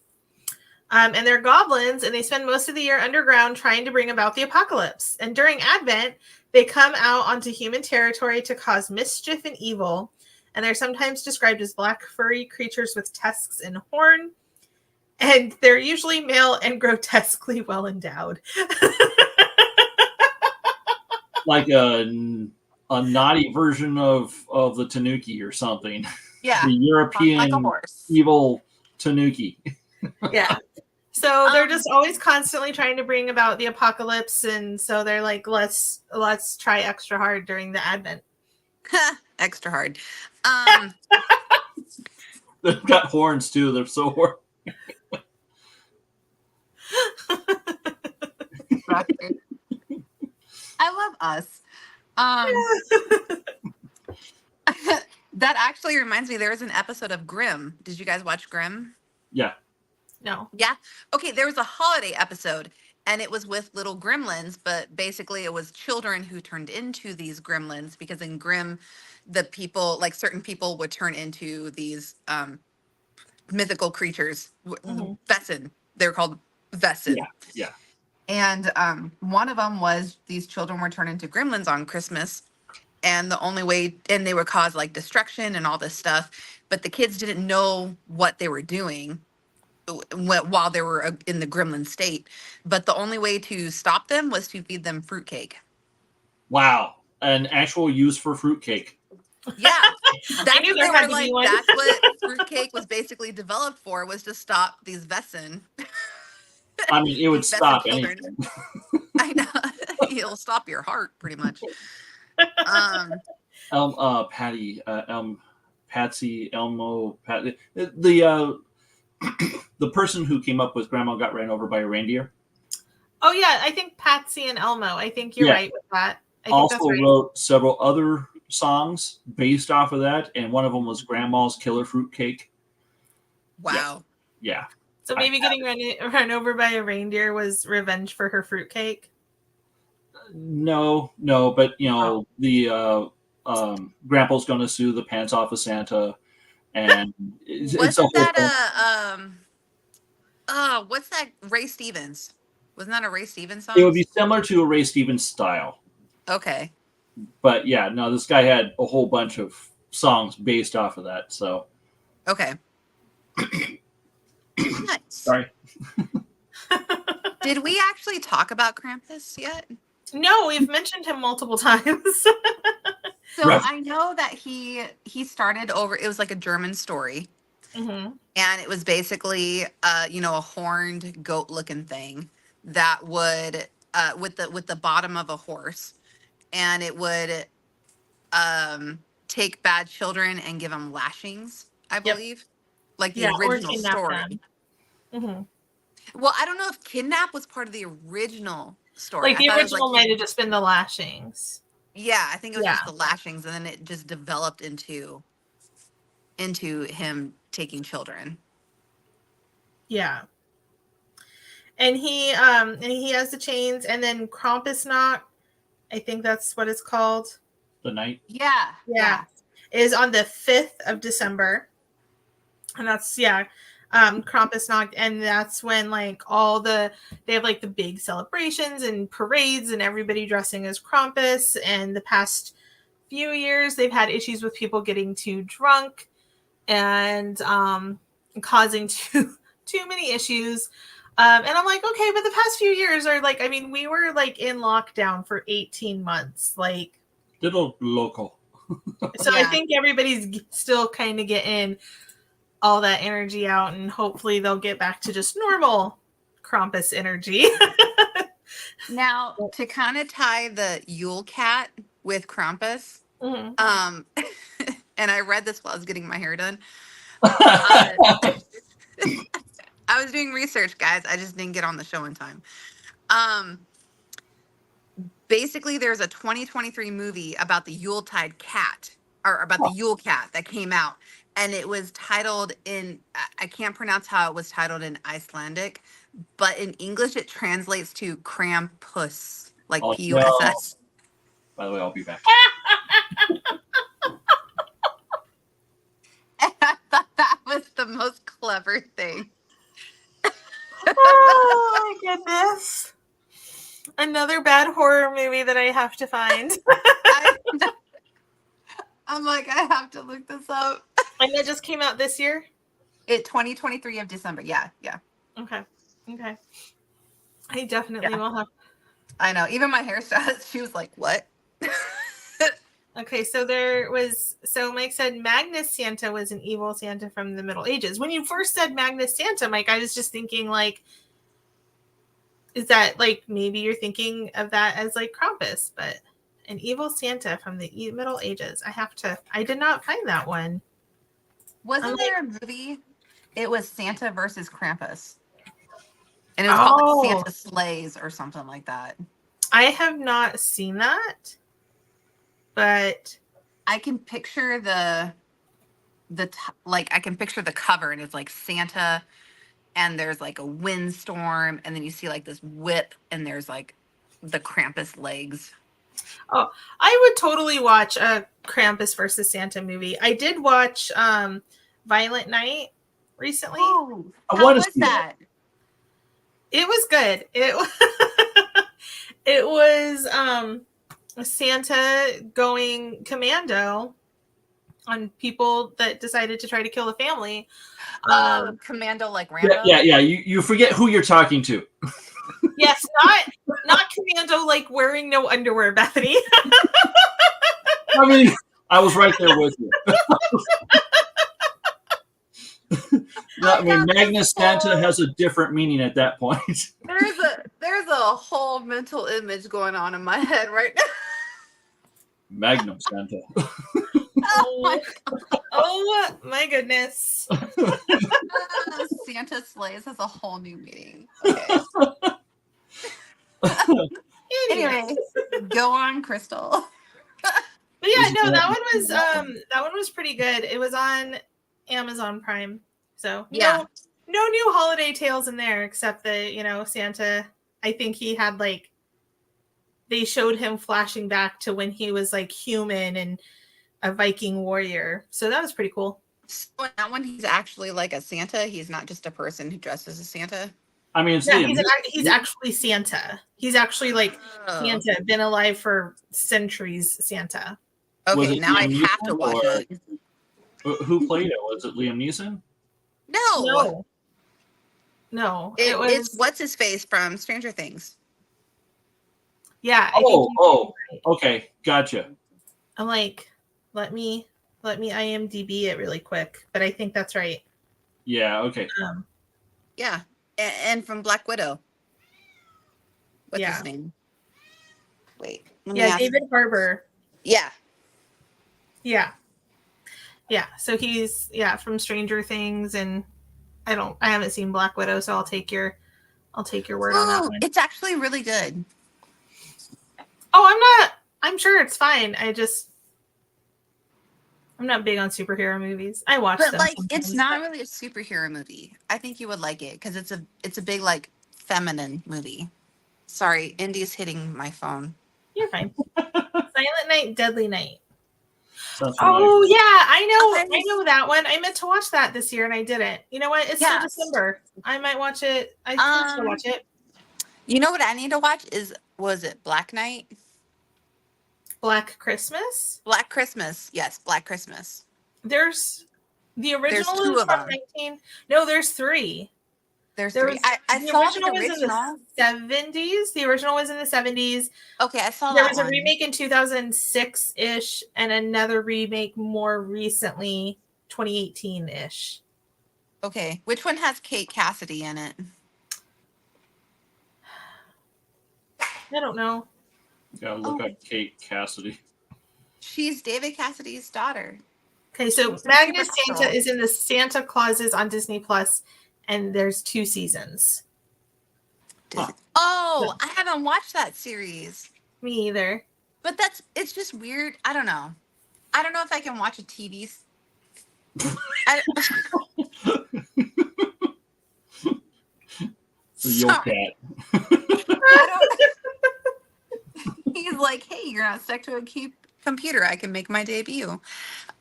And they're goblins, and they spend most of the year underground trying to bring about the apocalypse. And during Advent, they come out onto human territory to cause mischief and evil. And they're sometimes described as black furry creatures with tusks and horn. And they're usually male and grotesquely well endowed. Like a naughty version of the Tanuki or something. Yeah. The European like a horse. evil Tanuki. Yeah. So they're just always constantly trying to bring about the apocalypse, and so they're like, let's try extra hard during the Advent. Extra hard. They've got horns too. They're so horny. I love us. That actually reminds me, there was an episode of Grimm. Did you guys watch Grimm? Yeah. No. Yeah. Okay, there was a holiday episode, and it was with little gremlins, but basically it was children who turned into these gremlins, because in Grimm, the people, like certain people would turn into these mythical creatures. Vessin. They're called Vessin. Yeah. And one of them was these children were turned into gremlins on Christmas. And the only way, and they would cause like destruction and all this stuff. But the kids didn't know what they were doing while they were in the gremlin state. But the only way to stop them was to feed them fruitcake. Wow. An actual use for fruitcake. Yeah. That's knew what there they had were to be like, one. that's what fruitcake was basically developed for, was to stop these Vessin. I mean, it would These Vessin stop children. anything. I know. It'll stop your heart, pretty much. Patsy, Elmo, the person who came up with Grandma Got Ran Over by a Reindeer. Oh yeah, I think Patsy and Elmo. I think you're right with that. I think Also that's right. wrote several other songs based off of that, and one of them was Grandma's Killer Fruitcake. Wow. Yeah. So maybe getting run over by a reindeer was revenge for her fruitcake. No, but the Grandpa's going to sue the pants off of Santa, and it's a Wasn't whole thing. that what's that? Ray Stevens. Wasn't that a Ray Stevens song? It would be similar to a Ray Stevens style. Okay. But yeah, no, this guy had a whole bunch of songs based off of that. So Okay. Nice. sorry. Did we actually talk about Krampus yet? No, we've mentioned him multiple times. So Right. I know that he started over. It was like a German story, Mm-hmm. and it was basically a horned goat looking thing that would with the bottom of a horse, and it would take bad children and give them lashings, I Yep. believe, like the Yeah, or original kidnap story. them. Mm-hmm. Well, I don't know if kidnap was part of the original story. Like I the thought it was original like might have just been the lashings. yeah, I think it was Yeah. just the lashings, and then it just developed into him taking children. Yeah. And he has the chains, and then Krampusnacht, I think that's what it's called. The night. Yeah. Is on the 5th of December. And that's Krampusnacht, and that's when like they have like the big celebrations and parades and everybody dressing as Krampus. And the past few years they've had issues with people getting too drunk and causing too many issues. And I'm like, okay, but the past few years are like, I mean, we were like in lockdown for 18 months, like Little local. so Yeah. I think everybody's still kind of getting all that energy out, and hopefully they'll get back to just normal Krampus energy. Now, to kind of tie the Yule Cat with Krampus, Mhm. and I read this while I was getting my hair done. I was doing research, guys. I just didn't get on the show in time. Basically, there's a 2023 movie about the Yuletide cat, or about the Yule Cat that came out, and it was titled I can't pronounce how it was titled in Icelandic, but in English it translates to Krampus, like Oh, P-U-S-S. By the way, I'll be back. And I thought that was the most clever thing. Oh my goodness. Another bad horror movie that I have to find. I'm like, I have to look this up. And that just came out this year? 2023 of December. Yeah. Okay. I definitely will have. I know. Even my hairstylist, she was like, what? Okay, so Mike said Magnus Santa was an evil Santa from the Middle Ages. When you first said Magnus Santa, Mike, I was just thinking like, is that like maybe you're thinking of that as like Krampus, but an evil Santa from the Middle Ages. I did not find that one. Wasn't there a movie? It was Santa versus Krampus. And it was called like Santa Slays or something like that. I have not seen that, but I can picture I can picture the cover, and it's like Santa, and there's like a windstorm, and then you see like this whip, and there's like the Krampus legs. Oh, I would totally watch a Krampus versus Santa movie. I did watch Violent Night recently. Oh, I how wanna was see that? It was good. It was Santa going commando on people that decided to try to kill the family. Commando like Rambo? Yeah. You forget who you're talking to. Yes, not commando like wearing no underwear, Bethany. I mean, I was right there with you. No, I mean, Magnus Santa has a different meaning at that point. There's a whole mental image going on in my head right now. Magnum Santa. Oh my goodness. Santa Slays has a whole new meaning. Okay. Anyway, go on, Krystal. But yeah, no, that one was pretty good. It was on Amazon Prime. So Yeah. no new holiday tales in there except that, Santa, I think he had like they showed him flashing back to when he was like human and a Viking warrior. So that was pretty cool. So that one he's actually like a Santa. He's not just a person who dresses as Santa. I mean, it's Yeah, Liam. he's actually Santa. He's actually like Oh. Santa, been alive for centuries. Santa. Was Okay, it now I Liam have to Neeson, watch or it. who played it? Was it Liam Neeson? No, No, it's what's his face from Stranger Things. Yeah. Okay, gotcha. I'm like, let me IMDb it really quick, but I think that's right. Yeah, okay. Yeah, and from Black Widow. What's Yeah. his name? Wait. let me Yeah, ask- David Harbour. Yeah. Yeah. Yeah. So he's from Stranger Things, and I haven't seen Black Widow, so I'll take your word on that one. It's actually really good. Oh, I'm sure it's fine. I'm not big on superhero movies. I watch But them. like, it's sometimes, not but- really a superhero movie. I think you would like it because it's a big like feminine movie. Sorry, Indy's hitting my phone. You're fine. Silent Night, Deadly Night. Sounds familiar. Oh yeah, I Okay. know that one. I meant to watch that this year and I didn't. You know what? It's still Yes. December. I might watch it. I can still watch it. You know what I need to watch was it Black Night? Black Christmas. Black Christmas. Yes, Black Christmas. There's the original two is of from them. 19. No, there's 3. There's There 3. was I the saw original the was original. in the 70s. The original was in the 70s. Okay, I saw There that was a one. remake in 2006-ish and another remake more recently, 2018-ish. Okay, which one has Kate Cassidy in it? I don't know. Gotta look up Kate Cassidy. She's David Cassidy's daughter. Okay, so She's Magnus Supernatural. Santa is in the Santa Clauses on Disney Plus, and there's 2 seasons. Huh. Oh, I haven't watched that series. Me either. But it's just weird. I don't know. I don't know if I can watch a TV. The Yule Cat. He's like, hey, you're not stuck to a computer. I can make my debut.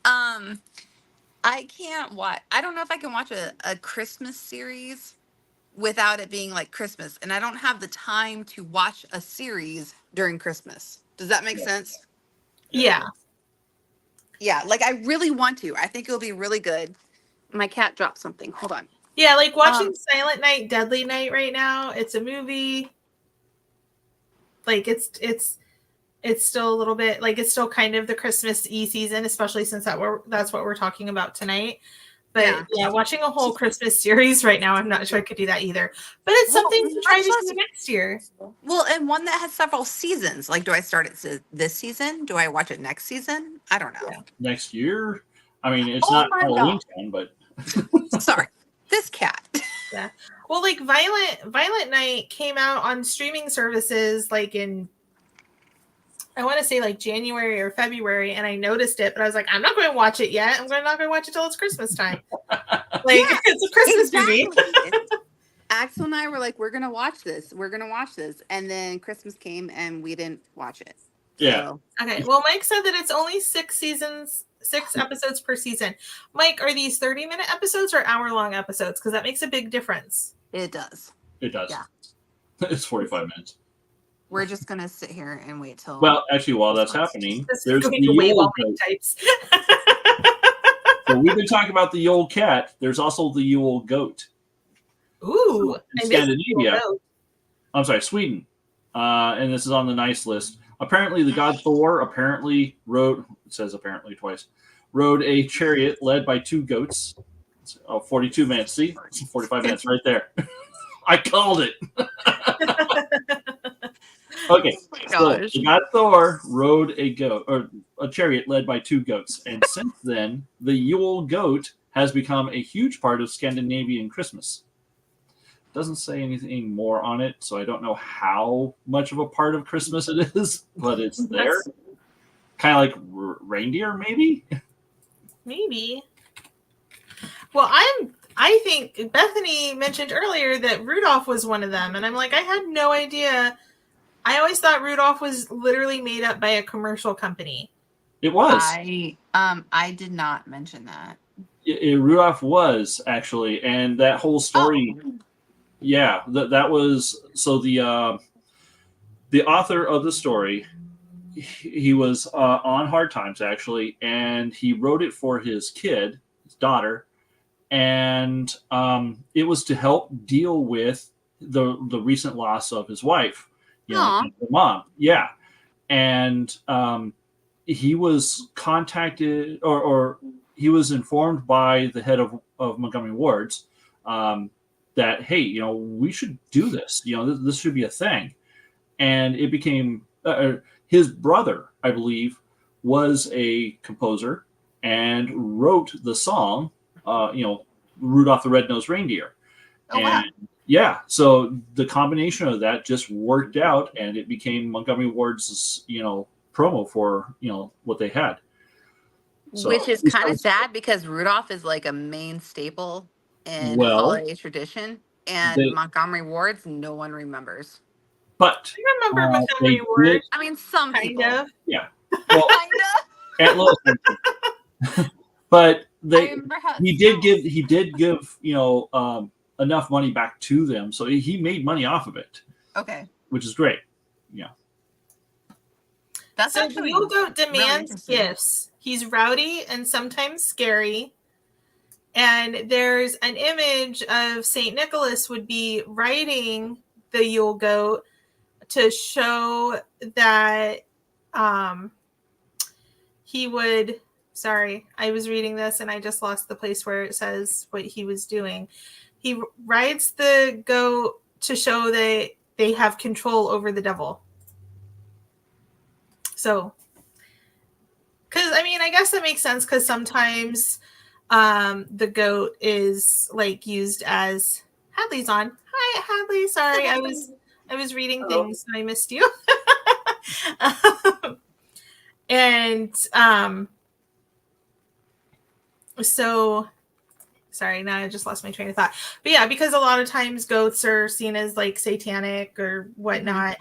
I can't watch. I don't know if I can watch a Christmas series without it being like Christmas. And I don't have the time to watch a series during Christmas. Does that make sense? Yeah. Yeah, like I really want to. I think it'll be really good. My cat dropped something. Hold on. Yeah, like watching Silent Night, Deadly Night right now. It's a movie. Like it's still a little bit like it's still kind of the Christmas-y season, especially since that's what we're talking about tonight. But yeah, watching a whole Christmas series right now, I'm not sure I could do that either. But it's something to try to do next year. Well, and one that has several seasons. Like, do I start it this season? Do I watch it next season? I don't know. Yeah. Next year? I mean, it's not Halloween time, but Sorry, this cat. Yeah. Well, like Violent Night came out on streaming services like in I want to say like January or February, and I noticed it, but I was like, I'm not going to watch it yet. I'm not going to watch it till it's Christmas time. Like it's a Christmas movie. Axel and I were like, we're gonna watch this. We're gonna watch this, and then Christmas came and we didn't watch it. yeah. So, Okay. Well, Mike said that it's only 6 episodes per season. Mike, are these 30-minute episodes or hour-long episodes? Because that makes a big difference. it does. It does. Yeah. It's 45 minutes. We're just gonna sit here and wait till. Well, actually, while that's happening, This is there's going the to wait Yule while Goat. Mike types. So we've been talking about the Yule Cat. There's also the Yule Goat. Ooh, In I missed the Scandinavia. goat. I'm sorry, Sweden. And this is on the nice list. Apparently, the god Thor rode, it says apparently twice, rode a chariot led by 2 goats. 42 minutes. See? 45 minutes right there. I called it. Okay. So the god Thor rode a chariot led by 2 goats. And since then, the Yule goat has become a huge part of Scandinavian Christmas. Doesn't say anything more on it, so I don't know how much of a part of Christmas it is, but it's there. Kind of like reindeer, maybe? Maybe. Well, I think Bethany mentioned earlier that Rudolph was one of them, and I'm like, I had no idea. I always thought Rudolph was literally made up by a commercial company. It was. I did not mention that. Rudolph was, actually, and that whole story Yeah, that was so the author of the story. He was on hard times actually, and he wrote it for his kid, his daughter, and it was to help deal with the recent loss of his wife, Aw. and the mom. Yeah, and he was contacted or he was informed by the head of Montgomery Wards that hey, we should do this. This should be a thing, and it became his brother, I believe, was a composer and wrote the song. Rudolph the Red-Nosed Reindeer. Oh, wow. And yeah, so the combination of that just worked out, and it became Montgomery Ward's, promo for what they had. So, Which is kind of sad because Rudolph is like a main staple in well, holiday tradition, and they, Montgomery Wards, no one remembers. but I remember they Montgomery did, Ward, I mean, some kind people. of. yeah. Well, Kind of. at Lois, but I they remember how he did give enough money back to them, so he made money off of it, Okay. which is great. Yeah. That's So actually Yule Goat really demands interesting. gifts. He's rowdy and sometimes scary. And there's an image of St. Nicholas would be riding the Yule Goat to show that he would. Sorry, I was reading this and I just lost the place where it says what he was doing. He rides the goat to show that they have control over the devil. So, because I guess that makes sense because sometimes the goat is like used as Hadley's on. Hi, Hadley. Sorry, I was reading things and I missed you. And so sorry, now I just lost my train of thought. But yeah, because a lot of times goats are seen as like satanic or whatnot.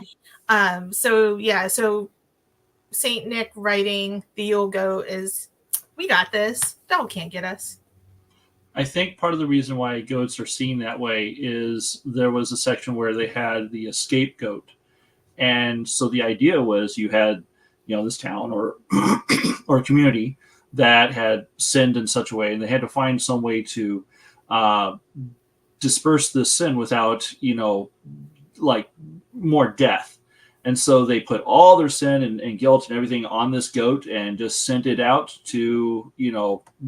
So Saint Nick riding the Yule Goat is, we got this. Devil can't get us. I think part of the reason why goats are seen that way is there was a section where they had the escape goat. And so the idea was you had, this town or or community that had sinned in such a way, and they had to find some way to disperse this sin without, like more death. And so they put all their sin and guilt and everything on this goat and just sent it out to,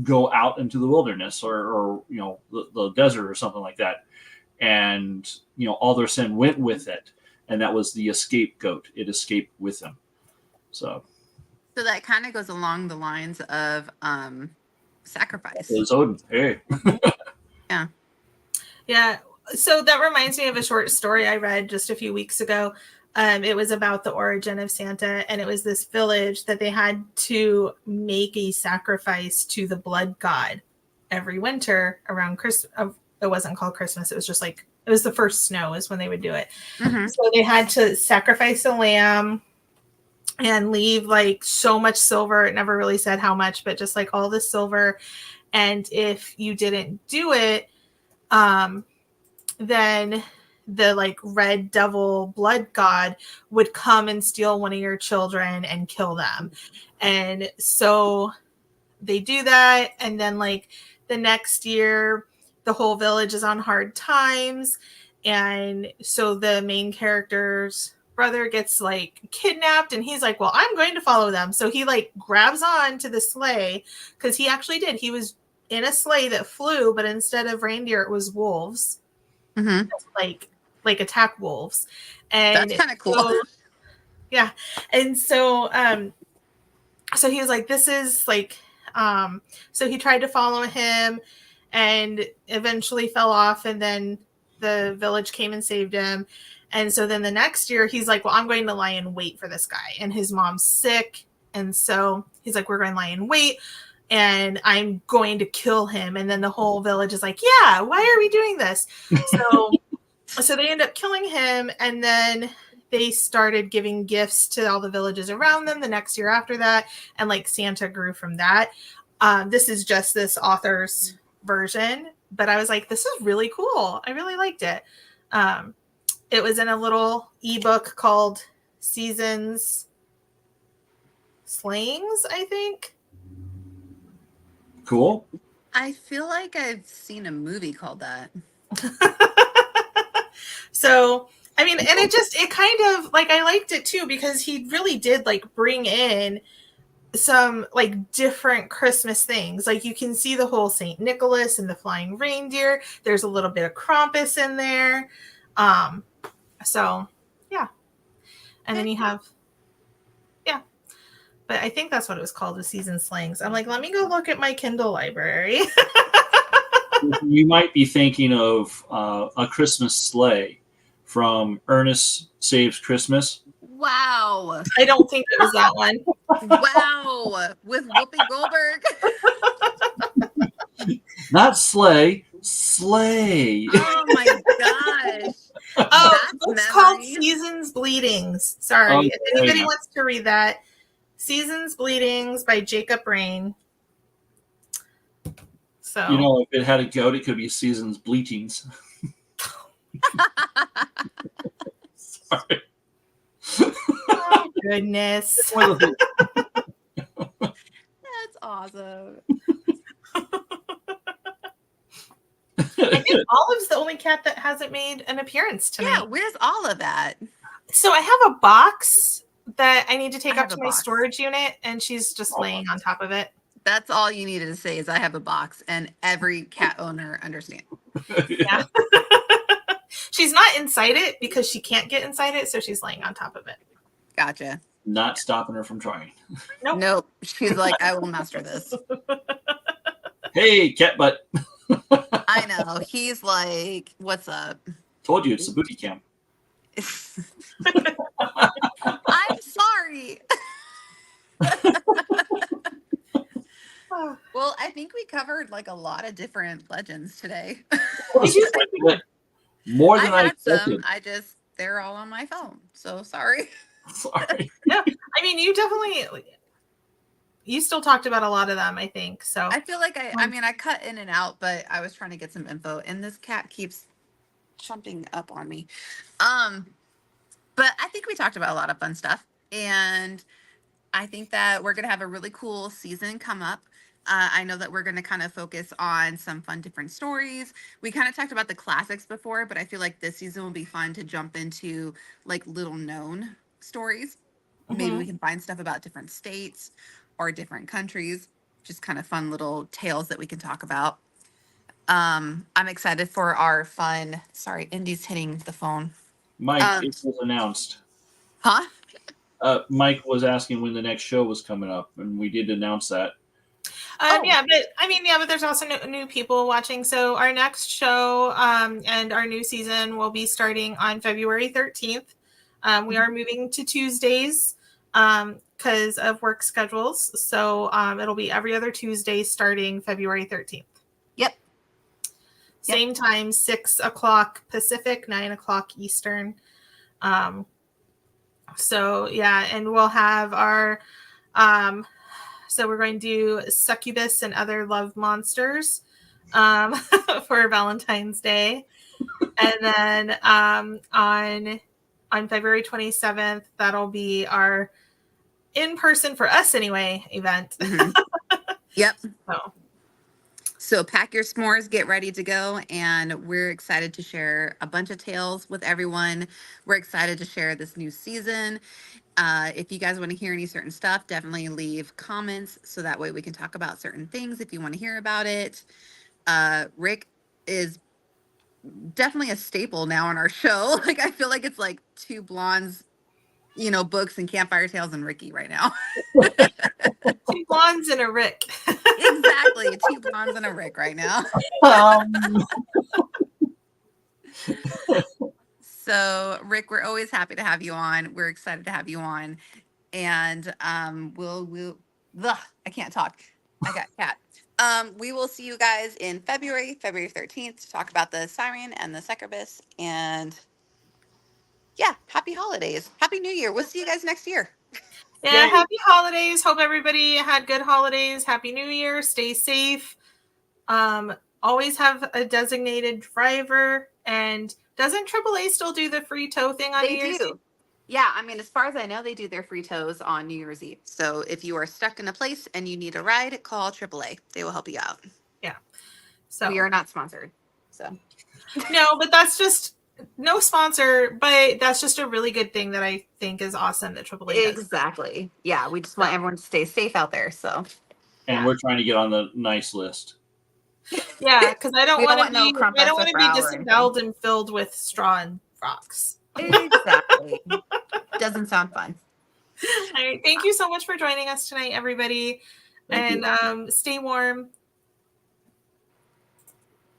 go out into the wilderness or the desert or something like that. And, all their sin went with it. And that was the escape goat. It escaped with them. So that kind of goes along the lines of sacrifice. it was Odin. Hey. Yeah. Yeah. So that reminds me of a short story I read just a few weeks ago. It was about the origin of Santa, and it was this village that they had to make a sacrifice to the blood god every winter around Christmas. It wasn't called Christmas. It was just like, it was the first snow is when they would do it. Mm-hmm. So they had to sacrifice a lamb and leave like so much silver. It never really said how much, but just like all the silver. And if you didn't do it, then the like red devil blood god would come and steal one of your children and kill them. And so they do that. And then like the next year, the whole village is on hard times. And so the main character's brother gets like kidnapped, and he's like, well, I'm going to follow them. So he like grabs on to the sleigh, because he actually did. He was in a sleigh that flew, but instead of reindeer, it was wolves. Mm-hmm. Like attack wolves. And that's kind of cool. So, yeah. And so so he was like, this is like so he tried to follow him and eventually fell off, and then the village came and saved him. And so then the next year he's like, well, I'm going to lie in wait for this guy, and his mom's sick, and so he's like, we're going to lie in wait and I'm going to kill him. And then the whole village is like, yeah, why are we doing this? So they end up killing him, and then they started giving gifts to all the villages around them the next year after that, and like Santa grew from that. This is just this author's version, but I was like, this is really cool. I really liked it. It was in a little ebook called Seasons Slayings, I think. Cool. I feel like I've seen a movie called that. So, I mean, and it kind of, like, I liked it too, because he really did, like, bring in some, like, different Christmas things. Like, you can see the whole St. Nicholas and the flying reindeer. There's a little bit of Krampus in there. So, yeah. And then you have, yeah. But I think that's what it was called, the Season Slangs. I'm like, let me go look at my Kindle library. You might be thinking of A Christmas Sleigh from Ernest Saves Christmas. Wow. I don't think it was that one. Wow. With Whoopi Goldberg. Not Sleigh, Slay. Oh my gosh. Oh, That's it's called memories. Seasons Bleedings. Sorry. Oh, If anybody yeah. wants to read that, Seasons Bleedings by Jacob Rain. So, You know, if it had a goat, it could be Seasons Bleachings. Sorry. oh, goodness. One of the That's awesome. I think Olive's the only cat that hasn't made an appearance tonight. Yeah, where's all of that? So I have a box that I need to take I up have to a my box. storage unit, and she's just laying on top of it. That's all you needed to say is I have a box, and every cat owner understands. Yeah. She's not inside it because she can't get inside it, so she's laying on top of it. Gotcha. Not stopping her from trying. Nope. She's like, I will master this. Hey, cat butt. I know. He's like, what's up? Told you it's the booty cam. I'm sorry. Well, I think we covered like a lot of different legends today. More I than I had some. expected. They're all on my phone. So sorry. Sorry. No, I mean, you still talked about a lot of them, I think. So I feel like I cut in and out, but I was trying to get some info, and this cat keeps jumping up on me. But I think we talked about a lot of fun stuff, and I think that we're gonna have a really cool season come up. I know that we're going to kind of focus on some fun different stories. We kind of talked about the classics before, but I feel like this season will be fun to jump into like little known stories. Maybe we can find stuff about different states or different countries. Just kind of fun little tales that we can talk about. I'm excited for our fun. Sorry, Indy's hitting the phone. Mike, it was announced. Huh? Mike was asking when the next show was coming up, and we did announce that. Yeah, but there's also new people watching. So our next show and our new season will be starting on February 13th. We are moving to Tuesdays because of work schedules. So it'll be every other Tuesday starting February 13th. Yep. Same time, 6 o'clock Pacific, 9 o'clock Eastern. So yeah, and we'll have our so we're going to do Succubus and Other Love Monsters for Valentine's Day. And then on February 27th, that'll be our in-person, for us anyway, event. Yep. So pack your s'mores, get ready to go, and we're excited to share a bunch of tales with everyone. We're excited to share this new season. If you guys want to hear any certain stuff, definitely leave comments so that way we can talk about certain things if you want to hear about it. Rick is definitely a staple now on our show. Like, I feel like it's like two blondes, books and campfire tales and Ricky right now. two blondes and a Rick. Exactly. Two blondes and a Rick right now. So, Rick, we're always happy to have you on. We're excited to have you on. And we'll I can't talk. I got cat. We will see you guys in February 13th to talk about the Siren and the Succubus. And yeah, happy holidays. Happy New Year. We'll see you guys next year. Yeah, happy holidays. Hope everybody had good holidays. Happy New Year. Stay safe. Always have a designated driver, and Doesn't AAA still do the free tow thing on New They Year's do. Eve? Yeah, I mean, as far as I know, they do their free tows on New Year's Eve. So if you are stuck in a place and you need a ride, call AAA. They will help you out. Yeah. So We are not sponsored. So no, but that's just no sponsor, but that's just a really good thing that I think is awesome that AAA does. exactly. Yeah, we just want everyone to stay safe out there. So And we're trying to get on the nice list. Yeah, because I don't We don't want to want no be I don't Krampus want or to be Brow or disemboweled and filled with straw and rocks. exactly. Doesn't sound fun. All right. Thank you so much for joining us tonight, everybody. Thank you. And stay warm.